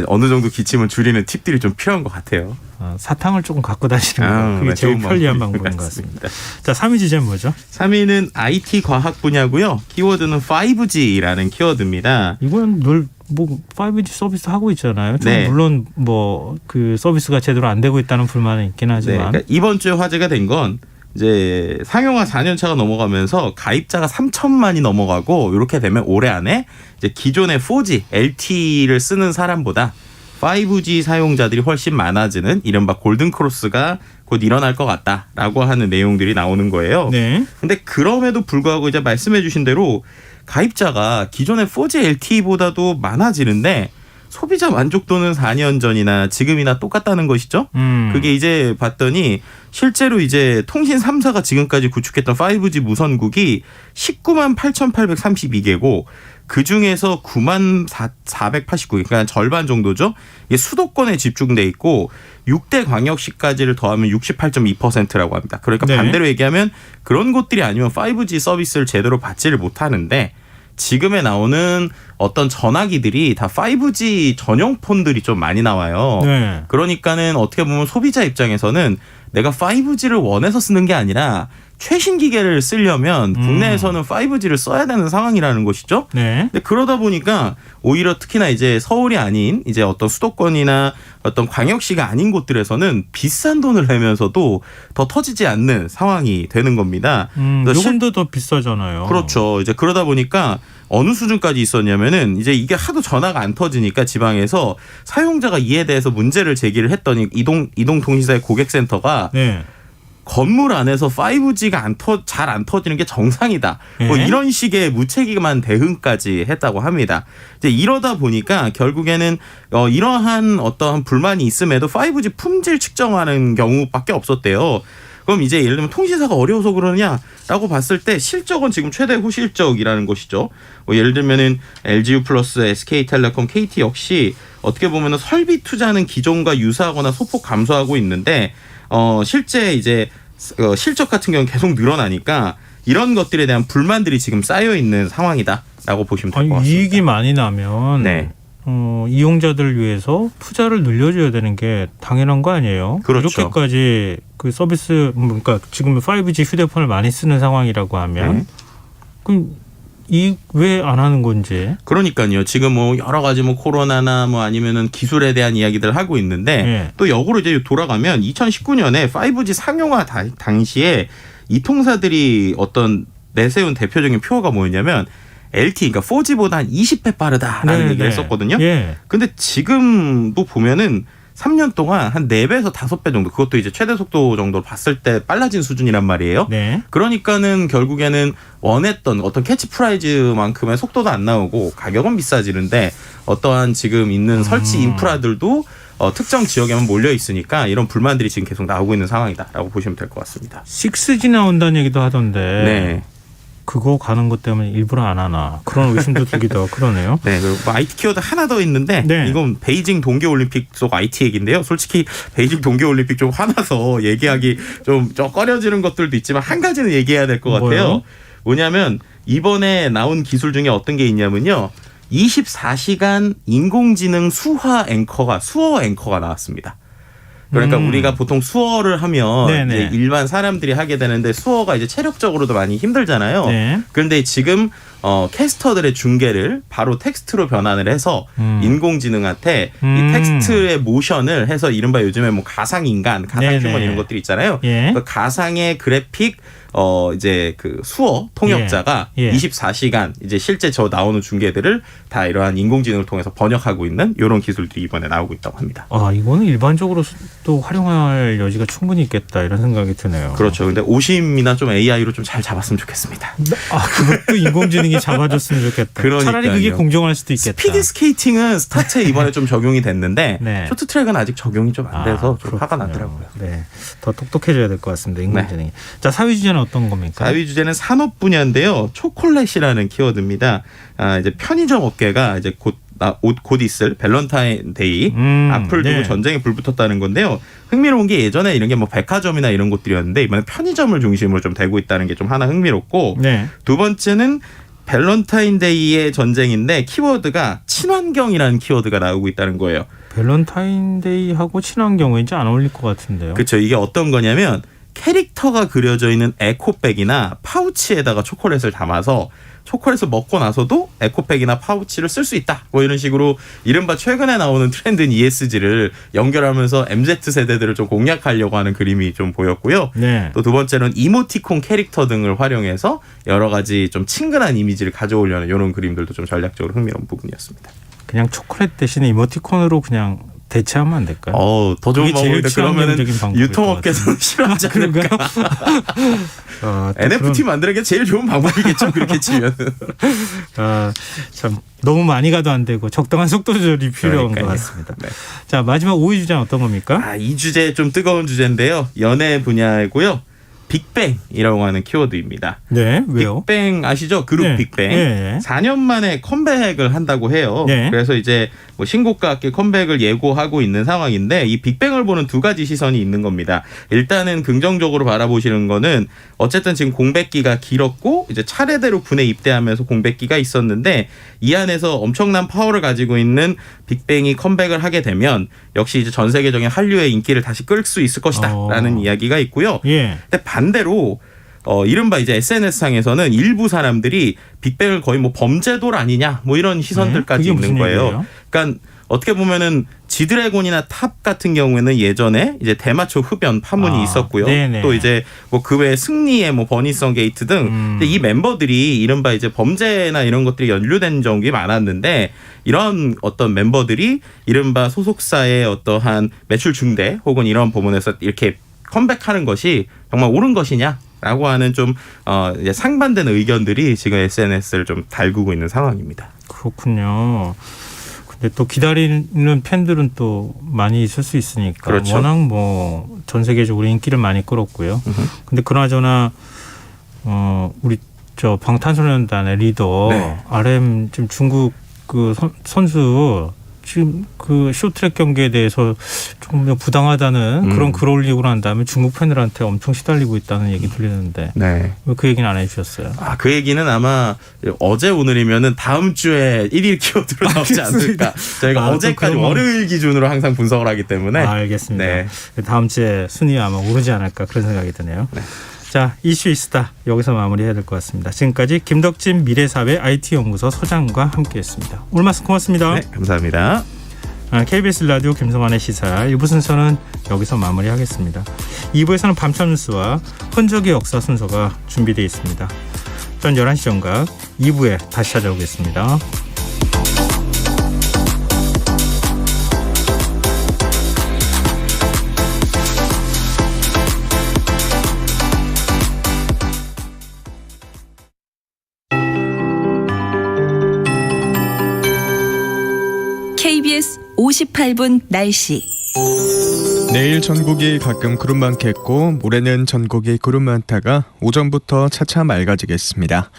Speaker 7: 어느 정도 기침을 줄이는 팁들이 좀 필요한 것 같아요.
Speaker 2: 사탕을 조금 갖고 다니는 거 그게
Speaker 7: 네,
Speaker 2: 제일
Speaker 7: 좋은
Speaker 2: 편리한
Speaker 7: 방법인
Speaker 2: 방법인
Speaker 7: 것
Speaker 2: 것 같습니다.
Speaker 7: 같습니다.
Speaker 2: 자, 3위 주제는 뭐죠?
Speaker 7: 3위는 IT 과학 분야고요. 키워드는 5G라는 키워드입니다.
Speaker 2: 이건 늘 뭐 5G 서비스 하고 있잖아요.
Speaker 7: 네.
Speaker 2: 물론 뭐 그 서비스가 제대로 안 되고 있다는 불만은 있긴
Speaker 7: 네,
Speaker 2: 하지만
Speaker 7: 그러니까 이번 주에 화제가 된 건 이제 상용화 4년 차가 넘어가면서 가입자가 3천만이 넘어가고 이렇게 되면 올해 안에 이제 기존의 4G LTE를 쓰는 사람보다 5G 사용자들이 훨씬 많아지는 이른바 골든 크로스가 곧 일어날 것 같다라고 하는 내용들이 나오는 거예요.
Speaker 2: 네.
Speaker 7: 근데 그럼에도 불구하고 이제 말씀해 주신 대로 가입자가 기존의 4G LTE보다도 많아지는데 소비자 만족도는 4년 전이나 지금이나 똑같다는 것이죠. 그게 이제 봤더니 실제로 이제 통신 3사가 지금까지 구축했던 5G 무선국이 19만 8,832개고 그중에서 9만 489개, 그러니까 절반 정도죠. 이게 수도권에 집중돼 있고 6대 광역시까지를 더하면 68.2%라고 합니다. 그러니까
Speaker 2: 네.
Speaker 7: 반대로 얘기하면 그런 곳들이 아니면 5G 서비스를 제대로 받지를 못하는데 지금에 나오는 어떤 전화기들이 다 5G 전용 폰들이 좀 많이 나와요.
Speaker 2: 네.
Speaker 7: 그러니까는 어떻게 보면 소비자 입장에서는 내가 5G를 원해서 쓰는 게 아니라 최신 기계를 쓰려면 국내에서는 5G를 써야 되는 상황이라는 것이죠.
Speaker 2: 네.
Speaker 7: 근데 그러다 보니까 오히려 특히나 이제 서울이 아닌 이제 어떤 수도권이나 어떤 광역시가 아닌 곳들에서는 비싼 돈을 내면서도 더 터지지 않는 상황이 되는 겁니다. 그래서
Speaker 2: 요금도 더 비싸잖아요.
Speaker 7: 그렇죠. 이제 그러다 보니까 어느 수준까지 있었냐면은 이제 이게 하도 전화가 안 터지니까 지방에서 사용자가 이에 대해서 문제를 제기를 했더니 이동통신사의 고객센터가
Speaker 2: 네.
Speaker 7: 건물 안에서 5G가 잘 안 터지는 게 정상이다. 뭐
Speaker 2: 네.
Speaker 7: 이런 식의 무책임한 대응까지 했다고 합니다. 이제 이러다 보니까 결국에는 이러한 어떠한 불만이 있음에도 5G 품질 측정하는 경우밖에 없었대요. 그럼 이제 예를 들면 통신사가 어려워서 그러느냐라고 봤을 때 실적은 지금 최대 호실적이라는 것이죠. 뭐 예를 들면은 LGU 플러스, SK텔레콤, KT 역시 어떻게 보면은 설비 투자는 기존과 유사하거나 소폭 감소하고 있는데 실제 이제 실적 같은 경우는 계속 늘어나니까 이런 것들에 대한 불만들이 지금 쌓여 있는 상황이다라고 보시면 될 것 같습니다.
Speaker 2: 이익이 많이 나면
Speaker 7: 네.
Speaker 2: 이용자들을 위해서 투자를 늘려줘야 되는 게 당연한 거 아니에요?
Speaker 7: 그렇죠.
Speaker 2: 이렇게까지 그 서비스 그러니까 지금 5G 휴대폰을 많이 쓰는 상황이라고 하면
Speaker 7: 네.
Speaker 2: 그럼 이 왜 안 하는 건지.
Speaker 7: 그러니까요. 지금 뭐 여러 가지 뭐 코로나나 뭐 아니면은 기술에 대한 이야기들을 하고 있는데
Speaker 2: 네.
Speaker 7: 또 역으로 이제 돌아가면 2019년에 5G 상용화 당시에 이 통사들이 어떤 내세운 대표적인 표어가 뭐였냐면 LTE, 그러니까 4G보다 한 20배 빠르다라는
Speaker 2: 네,
Speaker 7: 얘기를
Speaker 2: 네.
Speaker 7: 했었거든요.
Speaker 2: 예.
Speaker 7: 근데 지금도 보면은 3년 동안 한 4배에서 5배 정도, 그것도 이제 최대 속도 정도로 봤을 때 빨라진 수준이란 말이에요.
Speaker 2: 네.
Speaker 7: 그러니까는 결국에는 원했던 어떤 캐치프라이즈만큼의 속도도 안 나오고 가격은 비싸지는데 어떠한 지금 있는 설치 인프라들도 특정 지역에만 몰려 있으니까 이런 불만들이 지금 계속 나오고 있는 상황이다라고 보시면 될 것 같습니다.
Speaker 2: 6G 나온다는 얘기도 하던데
Speaker 7: 네.
Speaker 2: 그거 가는 것 때문에 일부러 안 하나 그런 의심도 들기도 하고 그러네요.
Speaker 7: 네, 그리고 뭐 IT 키워드 하나 더 있는데
Speaker 2: 네.
Speaker 7: 이건 베이징 동계올림픽 속 IT 얘기인데요. 솔직히 베이징 동계올림픽 좀 화나서 얘기하기 좀 꺼려지는 것들도 있지만 한 가지는 얘기해야 될 것 같아요.
Speaker 2: 뭐요?
Speaker 7: 뭐냐면 이번에 나온 기술 중에 어떤 게 있냐면요. 24시간 인공지능 수어 앵커가 나왔습니다. 그러니까 우리가 보통 수어를 하면
Speaker 2: 네네.
Speaker 7: 이제 일반 사람들이 하게 되는데 수어가 이제 체력적으로도 많이 힘들잖아요.
Speaker 2: 네.
Speaker 7: 그런데 지금 캐스터들의 중계를 바로 텍스트로 변환을 해서 인공지능한테 이 텍스트의 모션을 해서 이른바 요즘에 뭐 가상인간, 가상휴먼
Speaker 2: 네네.
Speaker 7: 이런 것들이 있잖아요.
Speaker 2: 예.
Speaker 7: 그 가상의 그래픽 이제 그 수어 통역자가
Speaker 2: 예.
Speaker 7: 24시간 이제 실제 저 나오는 중계들을 다 이러한 인공지능을 통해서 번역하고 있는 이런 기술들이 이번에 나오고 있다고 합니다.
Speaker 2: 아, 이거는 일반적으로 또 활용할 여지가 충분히 있겠다 이런 생각이 드네요.
Speaker 7: 그렇죠. 근데 오심이나 좀 AI로 좀 잘 잡았으면 좋겠습니다.
Speaker 2: 아, 그것도 인공지능이 잡아줬으면 좋겠다.
Speaker 7: 그러니까요.
Speaker 2: 차라리 그게 공정할 수도 있겠다.
Speaker 7: 스피드 스케이팅은 스타트에 이번에 좀 적용이 됐는데
Speaker 2: 네.
Speaker 7: 쇼트트랙은 아직 적용이 좀 안 돼서 좀 화가
Speaker 2: 그렇군요.
Speaker 7: 나더라고요.
Speaker 2: 네, 더 똑똑해져야 될 것 같습니다. 인공지능이. 자, 4위 주제는 어떤 겁니까?
Speaker 7: 4위 주제는 산업 분야인데요. 초콜릿이라는 키워드입니다. 이제 편의점 업계가 이제 곧 있을 밸런타인데이 앞을 두고
Speaker 2: 네.
Speaker 7: 전쟁에 불붙었다는 건데요. 흥미로운 게 예전에 이런 게 뭐 백화점이나 이런 곳들이었는데 이번에 편의점을 중심으로 좀 되고 있다는 게 좀 하나 흥미롭고
Speaker 2: 네.
Speaker 7: 두 번째는 밸런타인데이의 전쟁인데 키워드가 친환경이라는 키워드가 나오고 있다는 거예요.
Speaker 2: 밸런타인데이하고 친환경 왠지 안 어울릴 것 같은데요.
Speaker 7: 그렇죠. 이게 어떤 거냐면 캐릭터가 그려져 있는 에코백이나 파우치에다가 초콜릿을 담아서 초콜릿을 먹고 나서도 에코백이나 파우치를 쓸 수 있다. 뭐 이런 식으로 이른바 최근에 나오는 트렌드인 ESG를 연결하면서 MZ세대들을 좀 공략하려고 하는 그림이 좀 보였고요.
Speaker 2: 네.
Speaker 7: 또 두 번째는 이모티콘 캐릭터 등을 활용해서 여러 가지 좀 친근한 이미지를 가져오려는 이런 그림들도 좀 전략적으로 흥미로운 부분이었습니다.
Speaker 2: 그냥 초콜릿 대신에 이모티콘으로 그냥 대체하면 안 될까요?
Speaker 7: 더 좋은
Speaker 2: 그게 제일
Speaker 7: 방법인데 그러면은
Speaker 2: 친환경적인 방법일
Speaker 7: 유통업계에서는 싫어하지 않을까?
Speaker 2: 또
Speaker 7: NFT 만드는 게 제일 좋은 방법이겠죠. 그렇게 치면은.
Speaker 2: 참 너무 많이 가도 안 되고 적당한 속도 조절이 필요한
Speaker 7: 그러니까요.
Speaker 2: 것 같습니다.
Speaker 7: 네.
Speaker 2: 자, 마지막 5위 주제는 어떤 겁니까?
Speaker 7: 이 주제 좀 뜨거운 주제인데요. 연애 분야이고요. 빅뱅이라고 하는 키워드입니다.
Speaker 2: 네, 왜요?
Speaker 7: 빅뱅 아시죠? 그룹
Speaker 2: 네.
Speaker 7: 빅뱅.
Speaker 2: 네.
Speaker 7: 4년 만에 컴백을 한다고 해요.
Speaker 2: 네.
Speaker 7: 그래서 이제 뭐 신곡과 함께 컴백을 예고하고 있는 상황인데 이 빅뱅을 보는 두 가지 시선이 있는 겁니다. 일단은 긍정적으로 바라보시는 거는 어쨌든 지금 공백기가 길었고 이제 차례대로 군에 입대하면서 공백기가 있었는데 이 안에서 엄청난 파워를 가지고 있는 빅뱅이 컴백을 하게 되면 역시 이제 전 세계적인 한류의 인기를 다시 끌 수 있을 것이다라는 이야기가 있고요.
Speaker 2: 예.
Speaker 7: 근데 반대로 이른바 이제 SNS상에서는 일부 사람들이 빅뱅을 거의 뭐 범죄돌 아니냐 뭐 이런 시선들까지
Speaker 2: 그게 무슨
Speaker 7: 있는 거예요.
Speaker 2: 얘기예요?
Speaker 7: 그러니까 어떻게 보면은 지드래곤이나 탑 같은 경우에는 예전에 이제 대마초 흡연 파문이 있었고요.
Speaker 2: 네네.
Speaker 7: 또 이제 뭐 그 외에 승리의 뭐 버니썬 게이트 등 근데 이 멤버들이 이른바 이제 범죄나 이런 것들이 연루된 적이 많았는데 이런 어떤 멤버들이 이른바 소속사의 어떠한 매출 중대 혹은 이런 부분에서 이렇게 컴백하는 것이 정말 옳은 것이냐라고 하는 좀 이제 상반된 의견들이 지금 SNS를 좀 달구고 있는 상황입니다.
Speaker 2: 그렇군요. 근데 또 기다리는 팬들은 또 많이 있을 수 있으니까
Speaker 7: 그렇죠.
Speaker 2: 워낙 뭐 전 세계적으로 인기를 많이 끌었고요. 근데 그나저나 우리 저 방탄소년단의 리더
Speaker 7: 네.
Speaker 2: RM 지금 중국 그 선수 지금 그 쇼트랙 경기에 대해서 조금 부당하다는 그런 글 올리고 난 다음에 중국 팬들한테 엄청 시달리고 있다는 얘기 들리는데
Speaker 7: 네.
Speaker 2: 왜 그 얘기는 안 해주셨어요?
Speaker 7: 그 얘기는 아마 어제 오늘이면은 다음 주에 1일 키워드로 나오지 않을까. 저희가
Speaker 2: 또
Speaker 7: 어제까지
Speaker 2: 그러면-
Speaker 7: 월요일 기준으로 항상 분석을 하기 때문에.
Speaker 2: 알겠습니다.
Speaker 7: 네.
Speaker 2: 다음 주에 순위 아마 오르지 않을까 그런 생각이 드네요.
Speaker 7: 네.
Speaker 2: 자, 이슈 있다 여기서 마무리해야 될 것 같습니다. 지금까지 김덕진 미래사회 IT연구소 소장과 함께했습니다. 오늘 말씀 고맙습니다.
Speaker 7: 네, 감사합니다.
Speaker 2: KBS 라디오 김성환의 시사 1부 순서는 여기서 마무리하겠습니다. 2부에서는 밤천 뉴스와 흔적의 역사 순서가 준비되어 있습니다. 전 11시 정각 2부에 다시 찾아오겠습니다.
Speaker 3: KBS 58분 날씨.
Speaker 8: 내일 전국이 가끔 구름 많겠고 모레는 전국이 구름 많다가 오전부터 차차 맑아지겠습니다.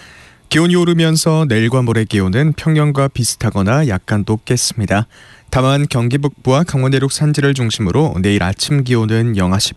Speaker 8: 기온이 오르면서 내일과 모레 기온은 평년과 비슷하거나 약간 높겠습니다. 다만 경기 북부와 강원 내륙 산지를 중심으로 내일 아침 기온은 영하 10